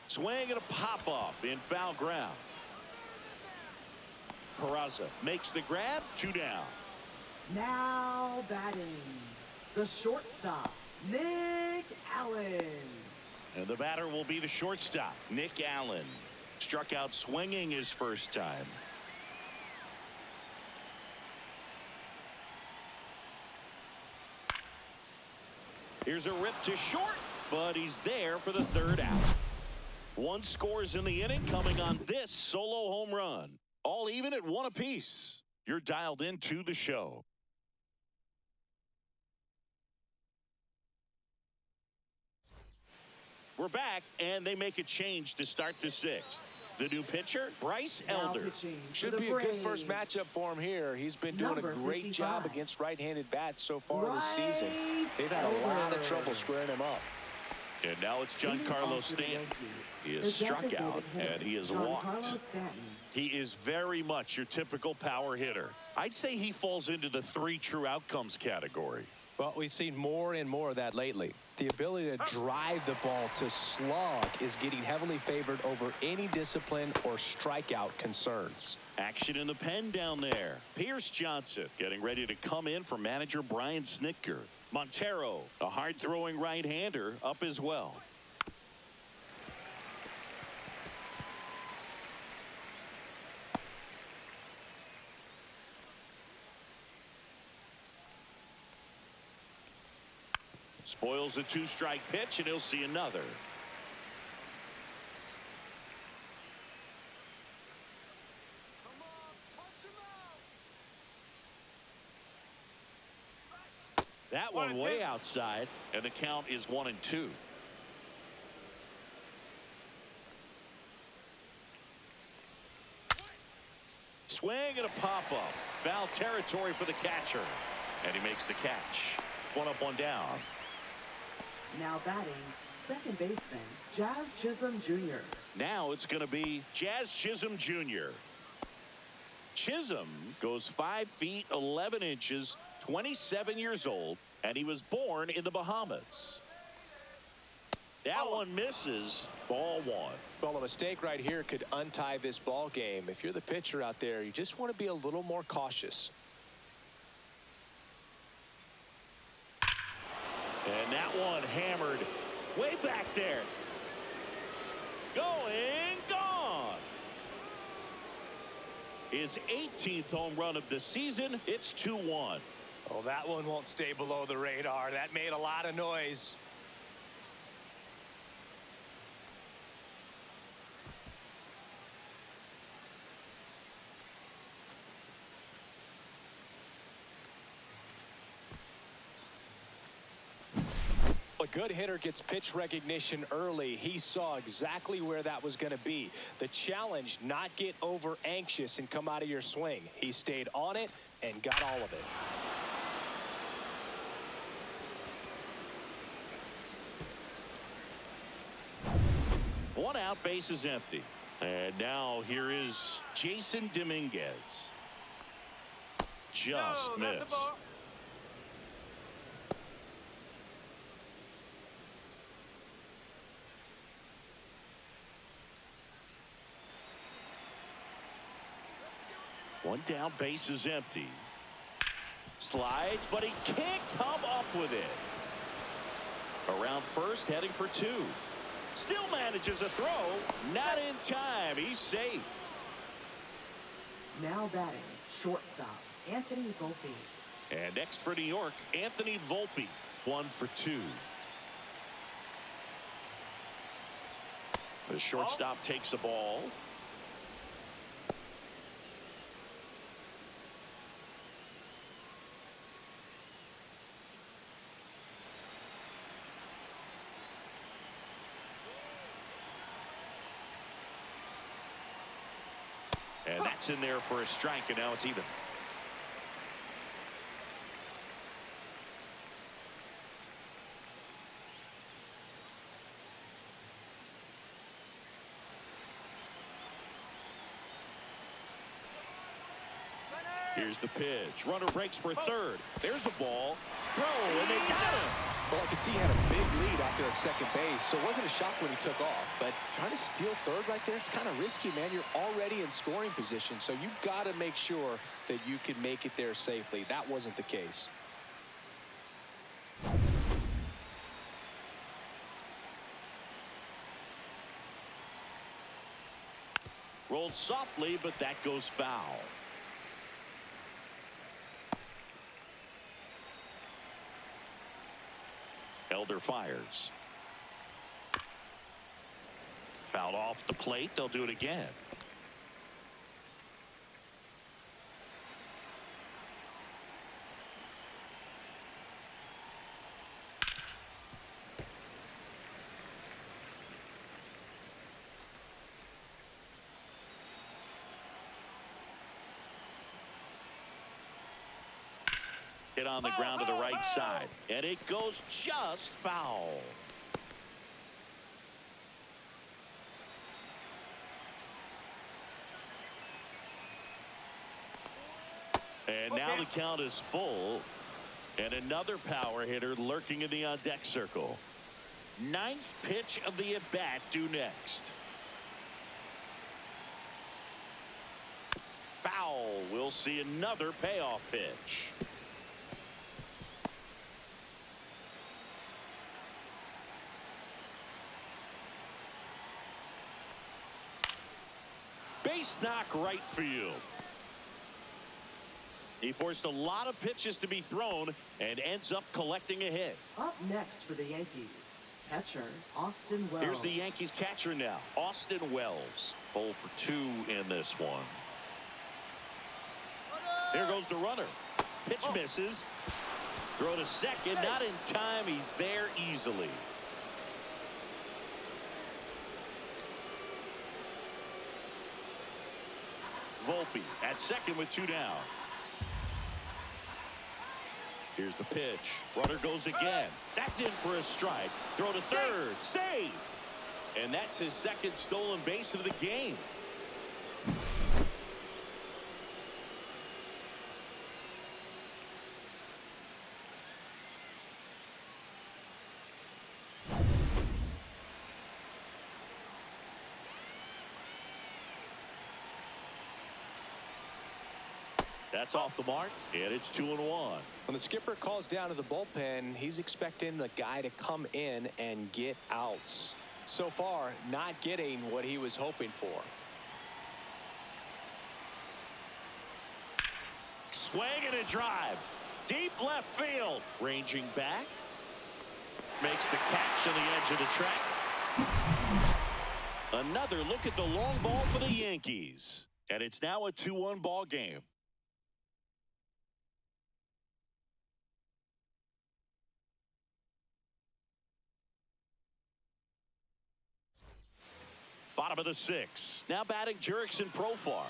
Swing and a pop-up in foul ground. Peraza makes the grab. 2 down. Now batting, the shortstop, Nick Allen. And the batter will be the shortstop, Nick Allen. Struck out swinging his first time. Here's a rip to short, but he's there for the third out. One scores in the inning, coming on this solo home run. All even at 1 apiece. You're dialed into the show. We're back, and they make a change to start the 6th. The new pitcher, Bryce Elder. Should be a good first matchup for him here. He's been doing a great job against right-handed bats so far this season. They've had a lot of trouble squaring him up. And now it's Giancarlo Stanton. He is struck out, and he is walked. He is very much your typical power hitter. I'd say he falls into the 3 true outcomes category. Well, we've seen more and more of that lately. The ability to drive the ball to slug is getting heavily favored over any discipline or strikeout concerns. Action in the pen down there. Pierce Johnson getting ready to come in for manager Brian Snitker. Montero, a hard-throwing right-hander, up as well. Spoils a 2-strike pitch, and he'll see another. That One one and way two. outside, and the count is 1-2. Swing and a pop-up. Foul territory for the catcher. And he makes the catch. 1 up, 1 down. Now batting, second baseman, Jazz Chisholm Jr. Now it's going to be Jazz Chisholm Jr. Chisholm goes 5 feet 11 inches, 27 years old, and he was born in the Bahamas. That one misses. Ball 1. Well, a mistake right here could untie this ball game. If you're the pitcher out there, you just want to be a little more cautious. And that one hammered way back there. Going, gone. His 18th home run of the season. It's 2-1. Oh, that one won't stay below the radar. That made a lot of noise. A good hitter gets pitch recognition early. He saw exactly where that was going to be. The challenge, not get over anxious and come out of your swing. He stayed on it and got all of it. One out, base is empty. And now here is Jason Dominguez. Just No, that's a missed. ball. One down, base is empty. Slides, but he can't come up with it. Around first, heading for 2. Still manages a throw. Not in time. He's safe. Now batting, shortstop, Anthony Volpe. And next for New York, Anthony Volpe. 1 for 2. The shortstop takes the ball. And that's in there for a strike, and now it's even. Here's the pitch. Runner breaks for third. There's a ball. Throw, and they got him. Well, I could see he had a big lead out there at second base, so it wasn't a shock when he took off. But trying to steal third right there, it's kind of risky, man. You're already in scoring position, so you've got to make sure that you can make it there safely. That wasn't the case. Rolled softly, but that goes foul. Elder fires. Fouled off the plate. They'll do it again. Hit on the ground to the right side, and it goes just foul. And now the count is full, and another power hitter lurking in the on-deck circle. 9th pitch of the at-bat due next. Foul. We'll see another payoff pitch. Base knock right field. He forced a lot of pitches to be thrown and ends up collecting a hit. Up next for the Yankees, catcher, Austin Wells. Here's the Yankees catcher now, Austin Wells. 0 for 2 in this one. Here goes the runner. Pitch misses. Throw to second, not in time. He's there easily. Volpe at second with 2 down. Here's the pitch. Runner goes again. That's in for a strike. Throw to third. Save. And that's his second stolen base of the game. That's off the mark, and it's 2-1. When the skipper calls down to the bullpen, he's expecting the guy to come in and get outs. So far, not getting what he was hoping for. Swing and a drive. Deep left field. Ranging back. Makes the catch on the edge of the track. Another look at the long ball for the Yankees. And it's now a 2-1 ball game. Bottom of the 6th. Now batting Jurickson Profar.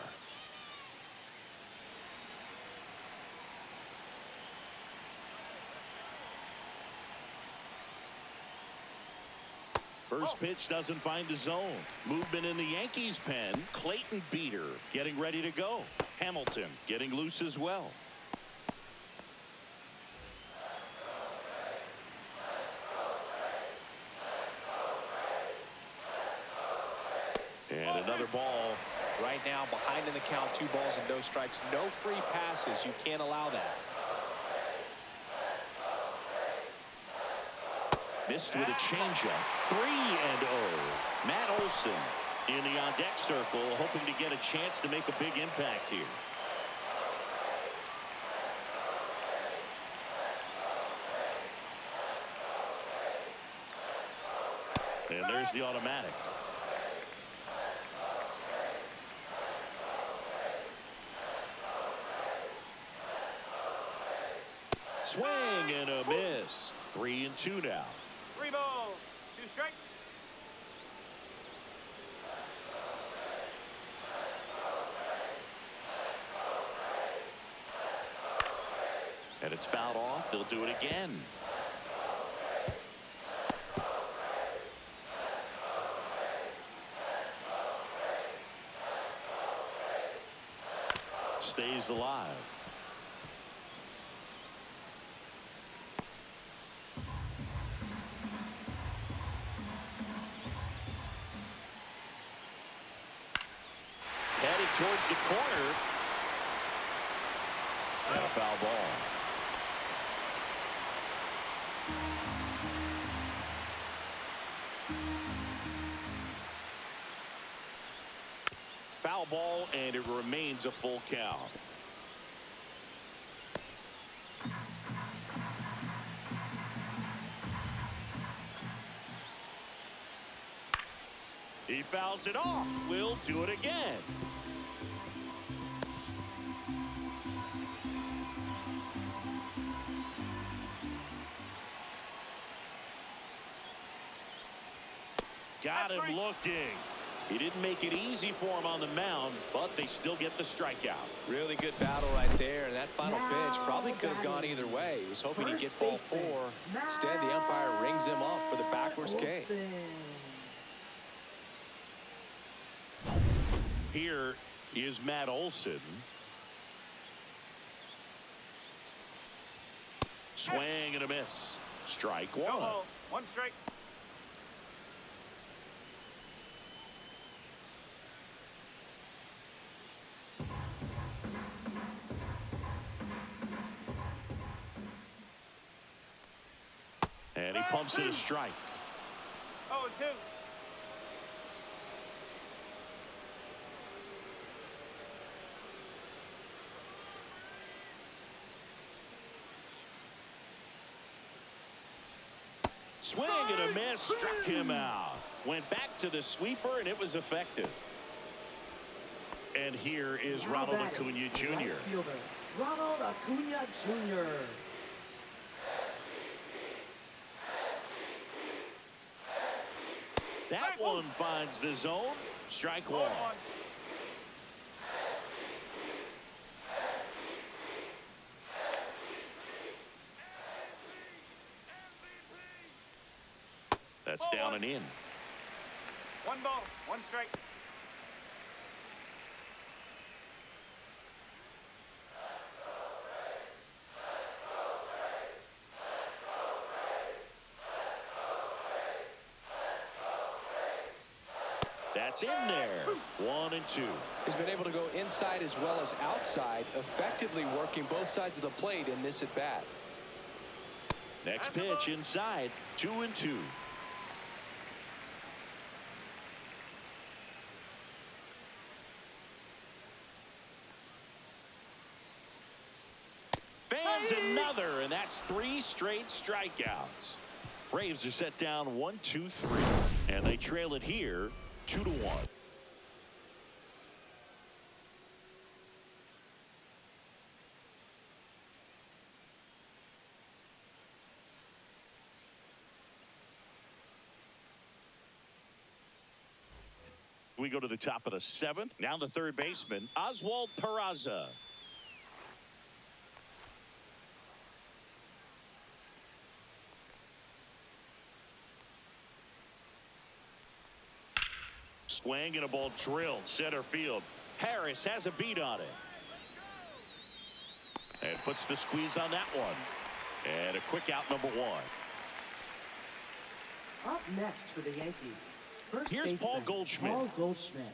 First pitch doesn't find the zone. Movement in the Yankees pen. Clayton Beater getting ready to go. Hamilton getting loose as well. And another ball. Right now, behind in the count, 2 balls and no strikes. No free passes. You can't allow that. Missed with a changeup. 3-0. Matt Olson in the on-deck circle, hoping to get a chance to make a big impact here. And there's the automatic. Swing and a miss. 3-2 now. 3 balls, 2 strikes. And it's fouled off. They'll do it again. Stays alive. Headed towards the corner. And a foul ball. Foul ball, and it remains a full count. He fouls it off. We'll do it again. Got him looking. He didn't make it easy for him on the mound, but they still get the strikeout. Really good battle right there, and that final pitch probably could have gone either way. He was hoping he'd get ball 4. Instead, the umpire rings him up for the backwards K. Here is Matt Olson. Swing and a miss. Strike 1. No ball, 1 strike. And he pumps it a strike. 0-2. Swing and a miss. Struck him out. Went back to the sweeper, and it was effective. And here is Ronald Acuna Jr. Ronald Acuna Jr. That one finds the zone. Strike one. That's down and in. 1 ball, 1 strike. That's in there. 1 and 2. He's been able to go inside as well as outside, effectively working both sides of the plate in this at bat. Next pitch inside. 2 and 2. Fans another, and that's 3 straight strikeouts. Braves are set down 1-2-3, and they trail it here 2-1. We go to the top of the 7th. Now the third baseman, Oswald Peraza. Swing and a ball drilled center field. Harris has a beat on it. And puts the squeeze on that one. And a quick out, number 1. Up next for the Yankees. First Here's baseman, Paul Goldschmidt. Paul Goldschmidt.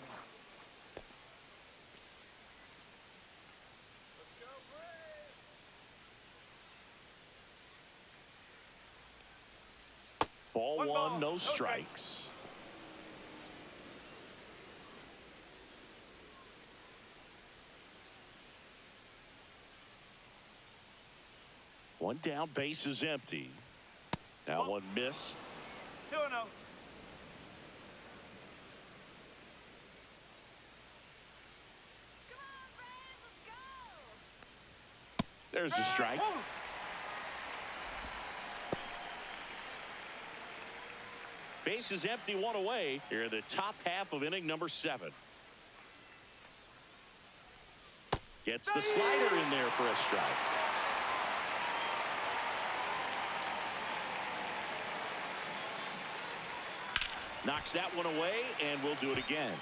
Ball One one, ball, no no strikes. One down, base is empty. That one missed. 2-0. There's the strike. Base is empty, 1 away. Here in the top half of inning number 7. Gets the slider in there for a strike. Knocks that one away, and we'll do it again.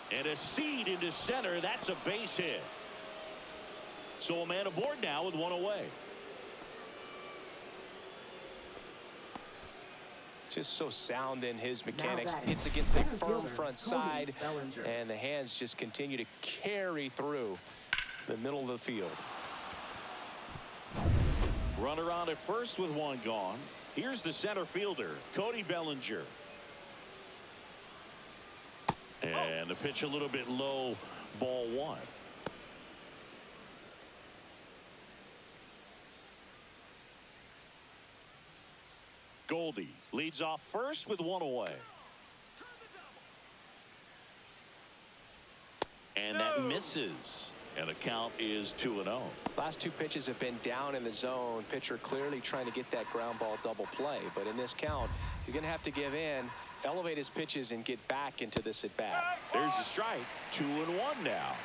And a seed into center. That's a base hit. So a man aboard now with 1 away. Just so sound in his mechanics. It's against a firm front side, and the hands just continue to carry through the middle of the field. Runner on at first with 1 gone. Here's the center fielder, Cody Bellinger. And the pitch a little bit low, ball 1. Goldie leads off first with 1 away. And that misses. And the count is 2-0. Last 2 pitches have been down in the zone. Pitcher clearly trying to get that ground ball double play. But in this count, he's going to have to give in, elevate his pitches, and get back into this at bat. There's the strike. 2-1 now.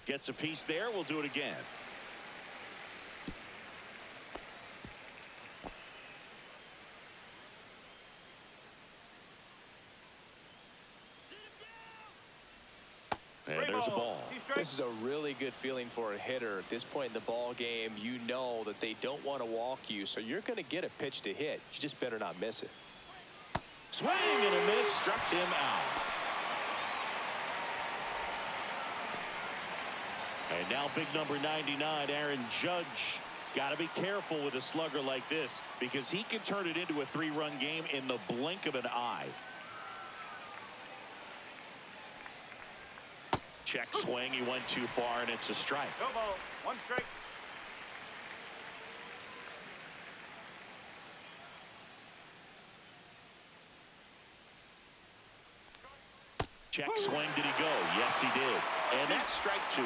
Gets a piece there. We'll do it again. And there's a ball. This is a really good feeling for a hitter at this point in the ball game. You know that they don't want to walk you, so you're going to get a pitch to hit. You just better not miss it. Swing and a miss, struck him out. And now big number 99, Aaron Judge. Got to be careful with a slugger like this because he can turn it into a 3-run game in the blink of an eye. Check swing. He went too far, and it's a strike. No ball. One strike. Check swing. Did he go? Yes, he did. And that's strike two.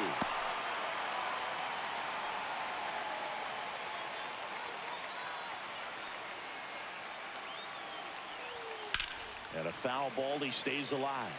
And a foul ball. He stays alive.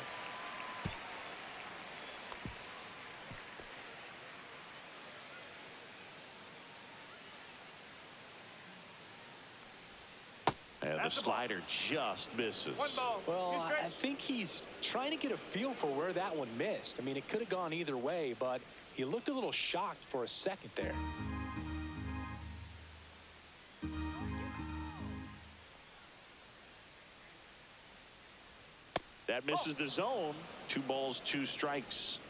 And the slider just misses. One ball. Well, I think he's trying to get a feel for where that one missed. I mean, it could have gone either way, but he looked a little shocked for a second there. That misses the zone. 2 balls, 2 strikes.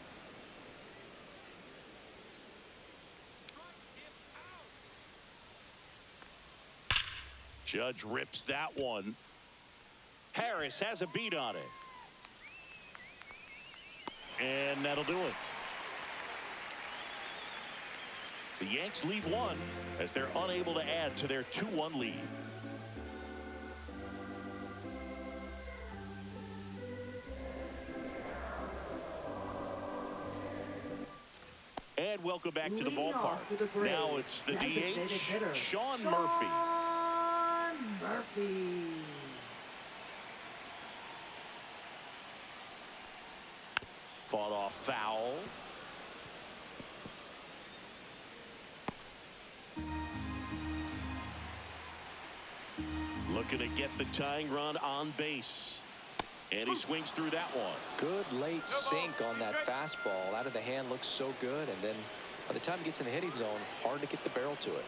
Judge rips that one. Harris has a beat on it. And that'll do it. The Yanks lead 1 as they're unable to add to their 2-1 lead. And welcome back to the ballpark. Now it's the DH, Sean Murphy. Fought off foul. Looking to get the tying run on base. And he swings through that one. Good late sink on that fastball. Out of the hand, looks so good. And then by the time it gets in the hitting zone, hard to get the barrel to it.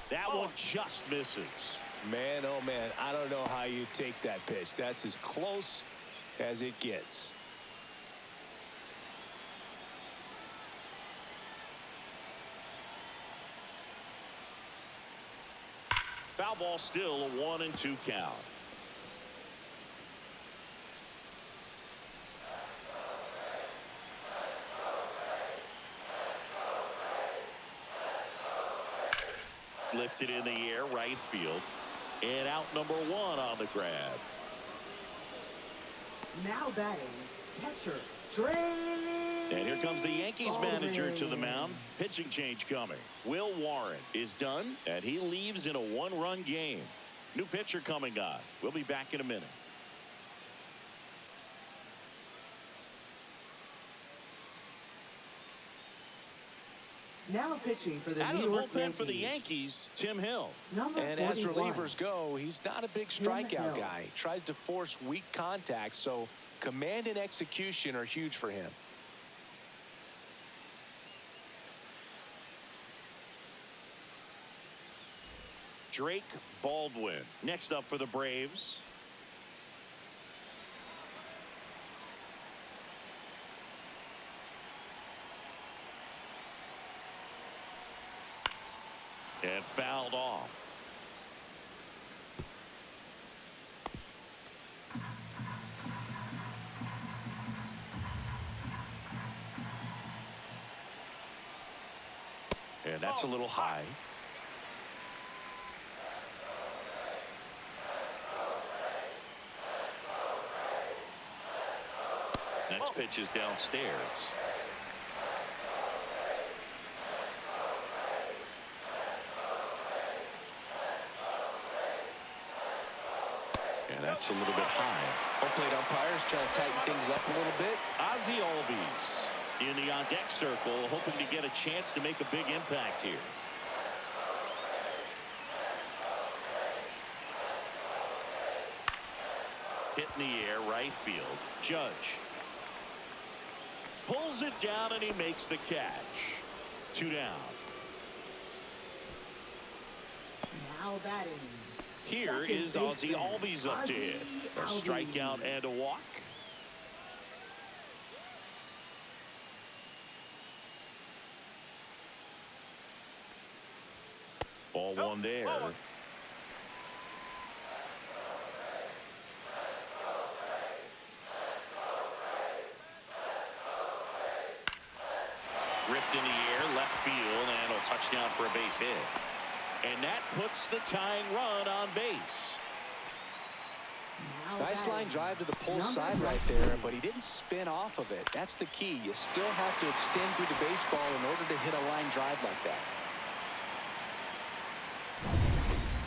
That one just misses. Man, oh man, I don't know how you take that pitch. That's as close as it gets. Foul ball, still a 1-2 count. Lifted in the air, right field. And out number 1 on the grab. Now batting, catcher, Drake. And here comes the Yankees manager to the mound. Pitching change coming. Will Warren is done, and he leaves in a 1-run game. New pitcher coming on. We'll be back in a minute. Now pitching for the Out of New the York bullpen Yankees. for the Yankees, Tim Hill. Number And as 41. relievers go, he's not a big Hill. strikeout guy. He tries to force weak contact, so command and execution are huge for him. Drake Baldwin next up for the Braves. And fouled off. And that's a little high. Next pitch is downstairs. And that's a little bit high. Home plate umpires trying to tighten things up a little bit. Ozzie Albies in the on-deck circle, hoping to get a chance to make a big impact here. Hit in the air, right field. Judge pulls it down, and he makes the catch. 2 down. Now batting. Here second is Ozzie baseman, Albies up to hit. A Ozzie strikeout and a walk. Ball 1 there. touchdown for a base hit. And that puts the tying run on base. Nice line drive to the pull side right there, but he didn't spin off of it. That's the key. You still have to extend through the baseball in order to hit a line drive like that.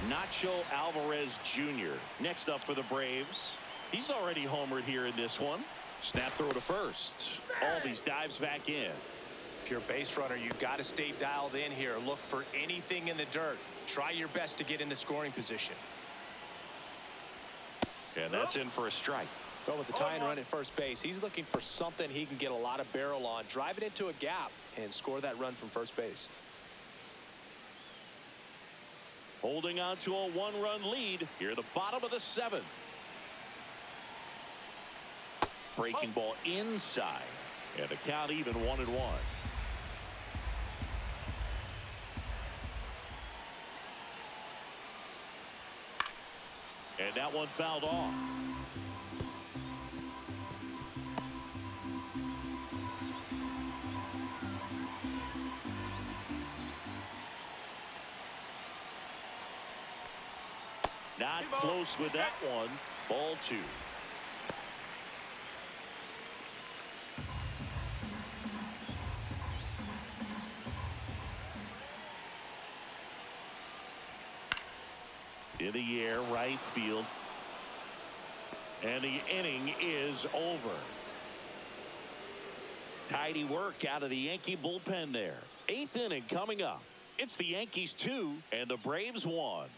Nacho Alvarez Jr. next up for the Braves. He's already homered here in this one. Snap throw to first. Albies dives back in. If you're a base runner, you've got to stay dialed in here. Look for anything in the dirt. Try your best to get into scoring position. And that's in for a strike. But with the tying run at first base, he's looking for something he can get a lot of barrel on. Drive it into a gap and score that run from first base. Holding on to a one-run lead here at the bottom of the seventh. Breaking ball inside. And the count even 1-1. And that one fouled off. Not close with that one. Ball 2. In the air, right field. And the inning is over. Tidy work out of the Yankee bullpen there. 8th inning coming up. It's the Yankees 2 and the Braves 1.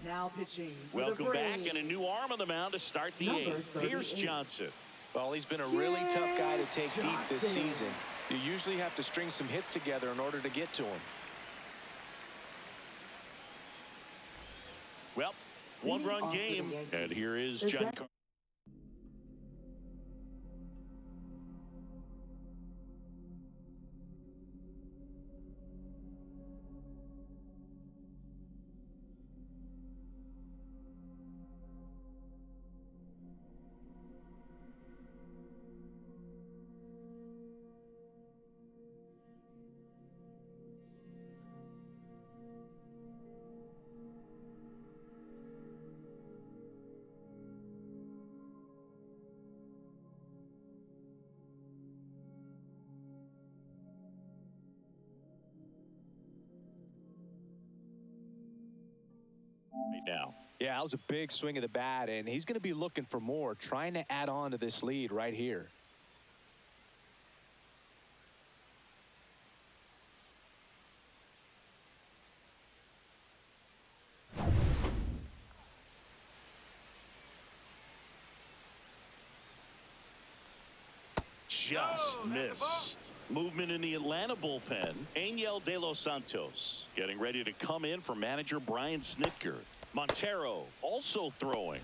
Now pitching. Welcome back, and a new arm on the mound to start the 8th. Pierce Johnson. Well, he's been a really tough guy to take deep this season. You usually have to string some hits together in order to get to him. Well, one-run game, and here is John. Now. Yeah, that was a big swing of the bat, and he's going to be looking for more, trying to add on to this lead right here. Just missed. Movement in the Atlanta bullpen. Angel De Los Santos getting ready to come in for manager Brian Snitker. Montero also throwing.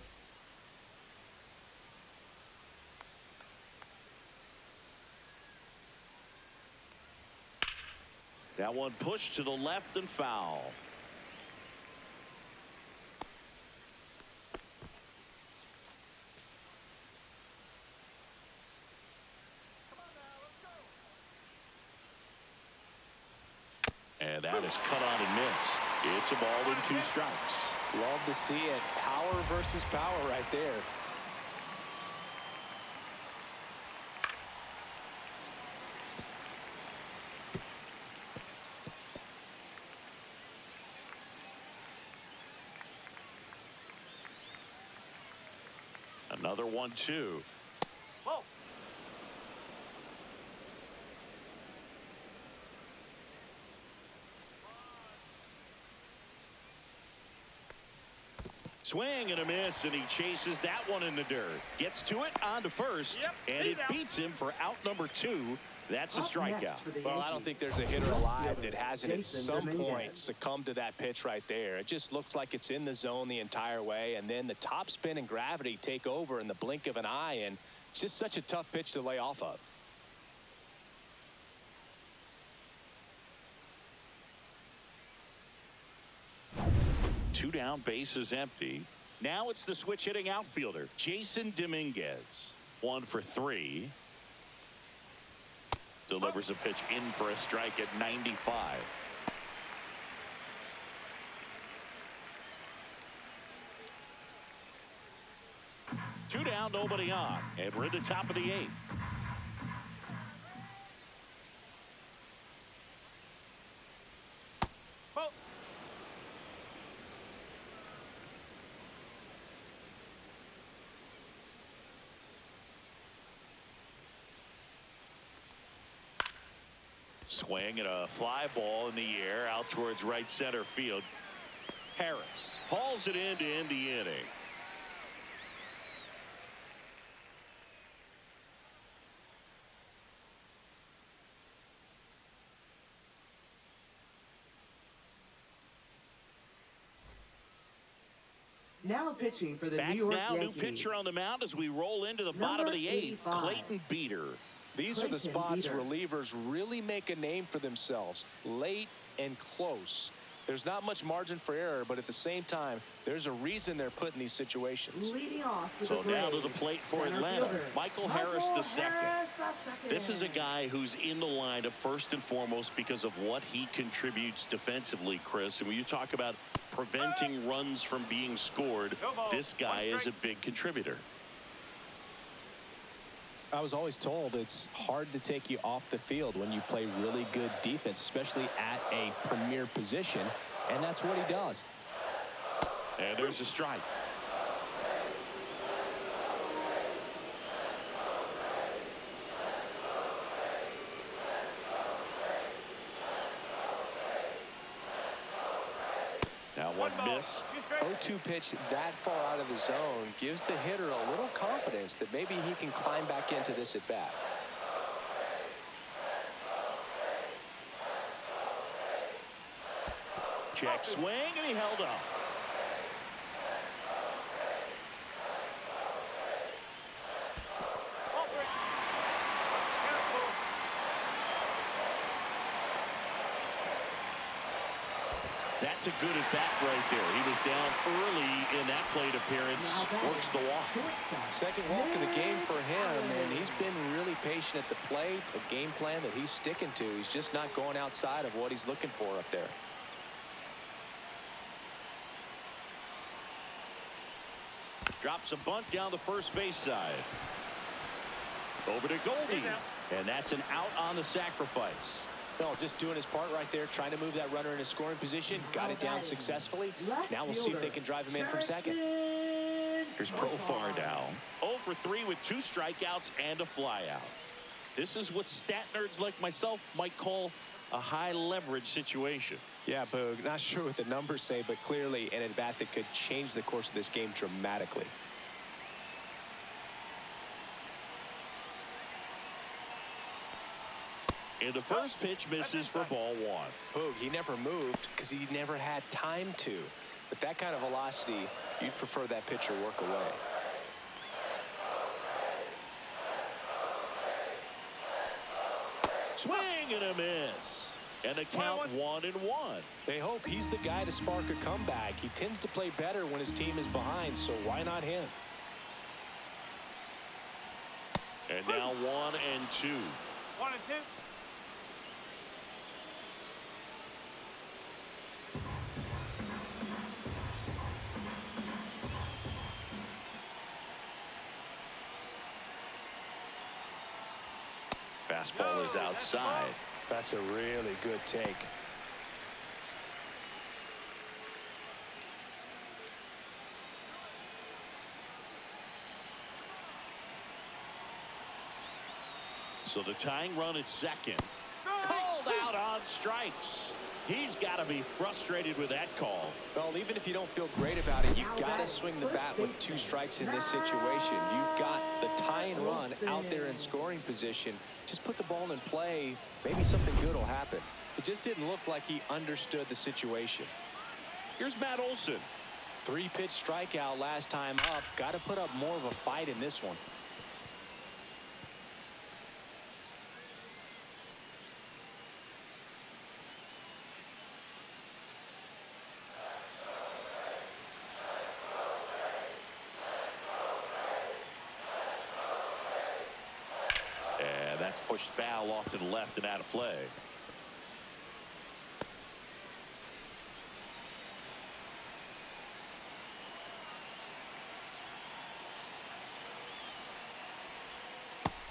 That one pushed to the left and foul. And that is cut on and missed. It's a ball and 2 strikes. Love to see it. Power versus power right there. Another 1-2. Whoa. Swing and a miss, and he chases that one in the dirt. Gets to it, on to first, and it beats him for out number 2. That's a strikeout. Well, I don't think there's a hitter alive that hasn't at some point succumbed to that pitch right there. It just looks like it's in the zone the entire way, and then the top spin and gravity take over in the blink of an eye, and it's just such a tough pitch to lay off of. Two down, bases empty. Now it's the switch hitting outfielder, Jason Dominguez. 1 for 3. Delivers a pitch in for a strike at 95. Two down, nobody on, and we're at the top of the 8th. Ball. Swing and a fly ball in the air out towards right center field. Harris hauls it in to end the inning. Now pitching for the Back New York now, Yankees. new pitcher on the mound as we roll into the bottom of the 8th. 85. Clayton Beater. These are the spots Beater. relievers really make a name for themselves. Late and close. There's not much margin for error, but at the same time, there's a reason they're put in these situations. Leading off with So the now to Braves, the plate for center Atlanta. fielder, Michael Harris II. Harris II. This is a guy who's in the lineup first and foremost because of what he contributes defensively, Chris. And when you talk about preventing runs from being scored, this guy is a big contributor. I was always told it's hard to take you off the field when you play really good defense, especially at a premier position, and that's what he does. And there's a strike. Now one miss. 0-2 pitch that far out of the zone gives the hitter a little confidence that maybe he can climb back into this at bat. Check swing, and he held up. That's a good at bat right there. He was down early in that plate appearance. Works the walk. Second walk of the game for him, and he's been really patient at the plate. A game plan that he's sticking to. He's just not going outside of what he's looking for up there. Drops a bunt down the first base side. Over to Goldie. And that's an out on the sacrifice. Well, just doing his part right there, trying to move that runner in a scoring position. Got it down successfully. Now we'll see if they can drive him in from second. Here's Profar now. 0 for 3 with 2 strikeouts and a flyout. This is what stat nerds like myself might call a high leverage situation. Yeah, Boog, not sure what the numbers say, but clearly an at-bat that could change the course of this game dramatically. And the first pitch misses for ball 1. Boog, he never moved because he never had time to. But that kind of velocity, you'd prefer that pitcher work away. Swing and a miss. And the count 1-1. They hope he's the guy to spark a comeback. He tends to play better when his team is behind, so why not him? And now 1 and 2. 1 and 2. Fastball is outside. That's a really good take. So the tying run at second. Called out on strikes. He's got to be frustrated with that call. Well, even if you don't feel great about it, you've got to swing the bat with 2 strikes in this situation. You've got the tying run out there in scoring position. Just put the ball in play. Maybe something good will happen. It just didn't look like he understood the situation. Here's Matt Olson. 3-pitch strikeout last time up. Got to put up more of a fight in this one. that's pushed foul off to the left and out of play.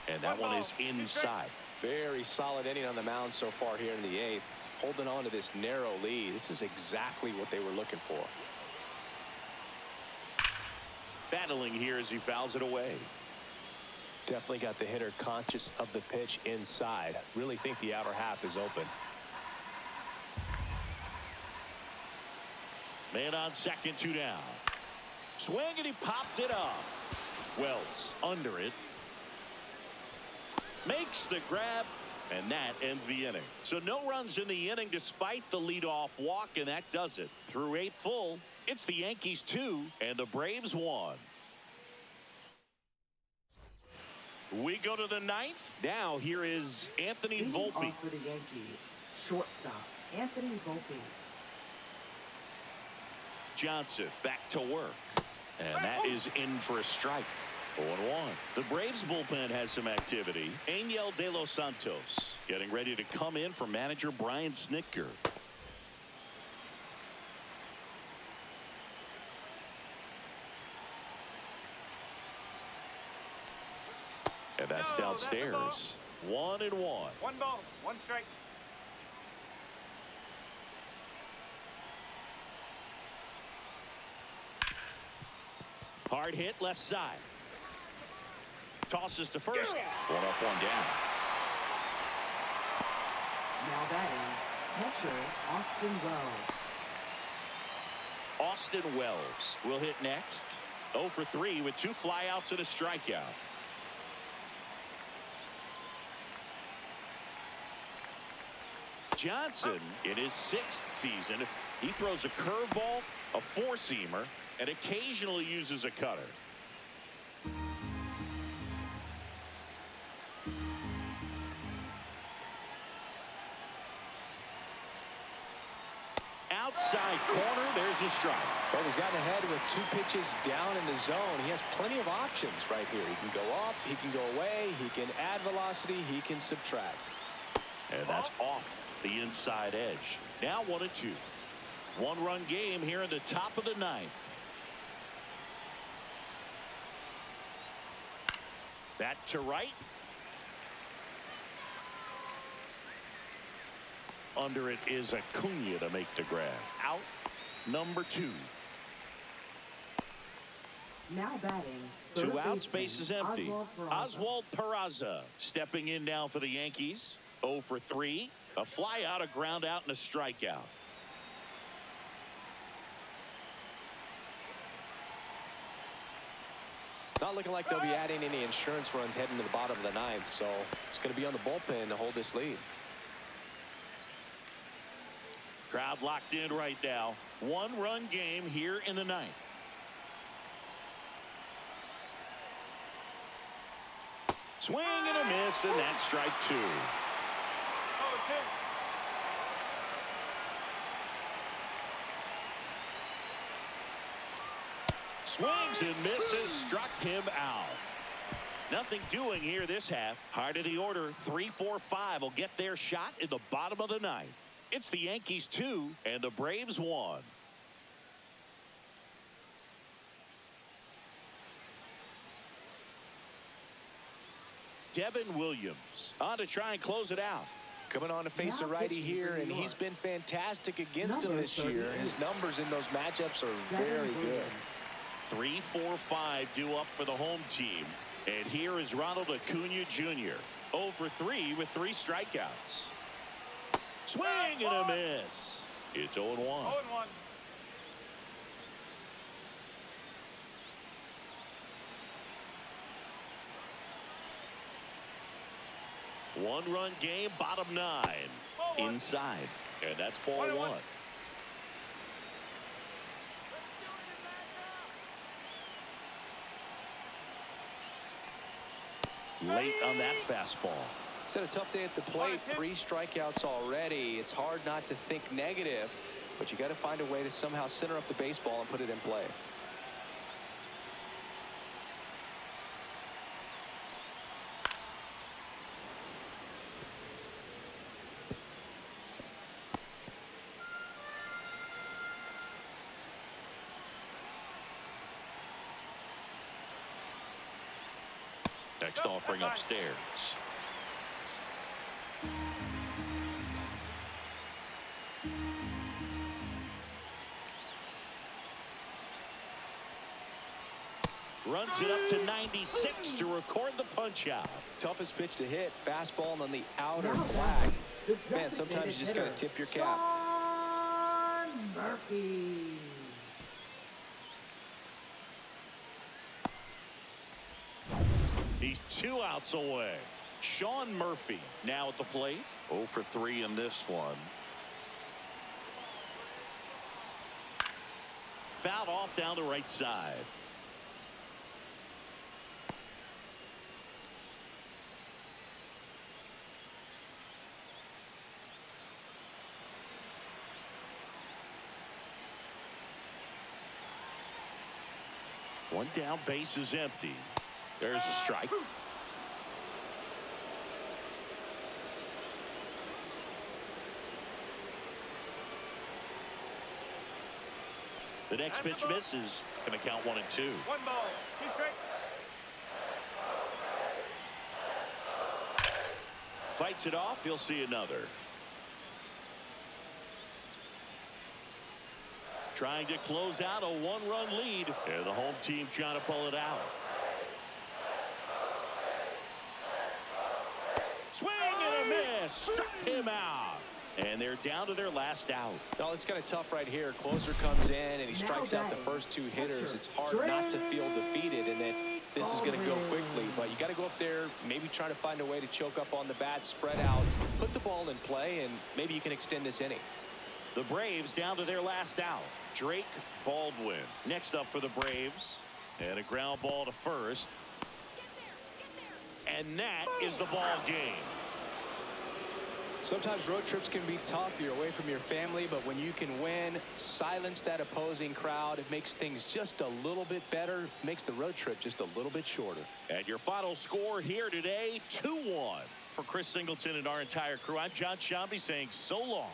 And that one is inside. Very solid inning on the mound so far here in the 8th. Holding on to this narrow lead. This is exactly what they were looking for. Battling here as he fouls it away. Definitely got the hitter conscious of the pitch inside. Really think the outer half is open. Man on second, 2 down. Swing, and he popped it up. Wells under it. Makes the grab, and that ends the inning. So no runs in the inning despite the leadoff walk, and that does it. Through 8 full, it's the Yankees 2 and the Braves 1. We go to the 9th. Now here is Anthony Volpe. Off for the Yankees, shortstop Anthony Volpe. Johnson back to work, and that is in for a strike. 0-1. The Braves bullpen has some activity. Angel De Los Santos getting ready to come in for manager Brian Snitker. And that's downstairs. 1-1. 1 ball, 1 strike. Hard hit left side. Tosses to first. 1 up, 1 down. Now batting, catcher Austin Wells. Austin Wells will hit next. 0 for 3 with 2 flyouts and a strikeout. Johnson in his 6th season. He throws a curveball, a 4-seamer, and occasionally uses a cutter. Outside corner, there's a strike. Well, he's gotten ahead with 2 pitches down in the zone. He has plenty of options right here. He can go up, he can go away, he can add velocity, he can subtract. And that's off the inside edge. Now 1-2. 1-run game here in the top of the 9th. That to right. Under it is Acuna to make the grab. Out number 2. Now batting, 2 outs, base is empty. Oswald Peraza stepping in now for the Yankees. 0 for 3. A fly out, a ground out, and a strikeout. Not looking like they'll be adding any insurance runs heading to the bottom of the 9th, so it's going to be on the bullpen to hold this lead. Crowd locked in right now. 1-run game here in the 9th. Swing and a miss, and that's strike 2. 0-2. Swings and misses, struck him out. Nothing doing here this half. Heart of the order, 3, 4, 5 will get their shot in the bottom of the 9th. It's the Yankees 2 and the Braves 1. Devin Williams on to try and close it out. Coming on to face a righty here, and he's been fantastic against him this year. His numbers in those matchups are very good. 3, 4, 5 due up for the home team. And here is Ronald Acuna Jr. 0 for 3 with 3 strikeouts. Swing and a miss. It's 0-1. 0-1. One-run game, bottom 9. Inside. And that's ball 1. Late on that fastball. He's had a tough day at the plate. 3 strikeouts already. It's hard not to think negative, but you got to find a way to somehow center up the baseball and put it in play. Next offering upstairs. Runs it up to 96 to record the punch out. Toughest pitch to hit, fastball on the outer flag. Man, sometimes you just got to tip your cap. Sean Murphy. He's 2 outs away. Sean Murphy now at the plate. 0 for 3 in this one. Fouled off down the right side. One down, base is empty. There's a strike. The next pitch misses. Going to count 1-2. 1 ball, 2 strikes. Fights it off. He'll see another. Trying to close out a 1-run lead. And the home team trying to pull it out. Swing and a miss. Struck him out. And they're down to their last out. No, it's kind of tough right here. Closer comes in and he strikes out the first 2 hitters. It's hard not to feel defeated, and then this is going to go quickly. But you got to go up there, maybe try to find a way to choke up on the bat, spread out, put the ball in play, and maybe you can extend this inning. The Braves down to their last out. Drake Baldwin next up for the Braves, and a ground ball to first. And that is the ball game. Sometimes road trips can be tough. You're away from your family, but when you can win, silence that opposing crowd, it makes things just a little bit better, makes the road trip just a little bit shorter. And your final score here today, 2-1. For Chris Singleton and our entire crew, I'm John Shambi saying so long.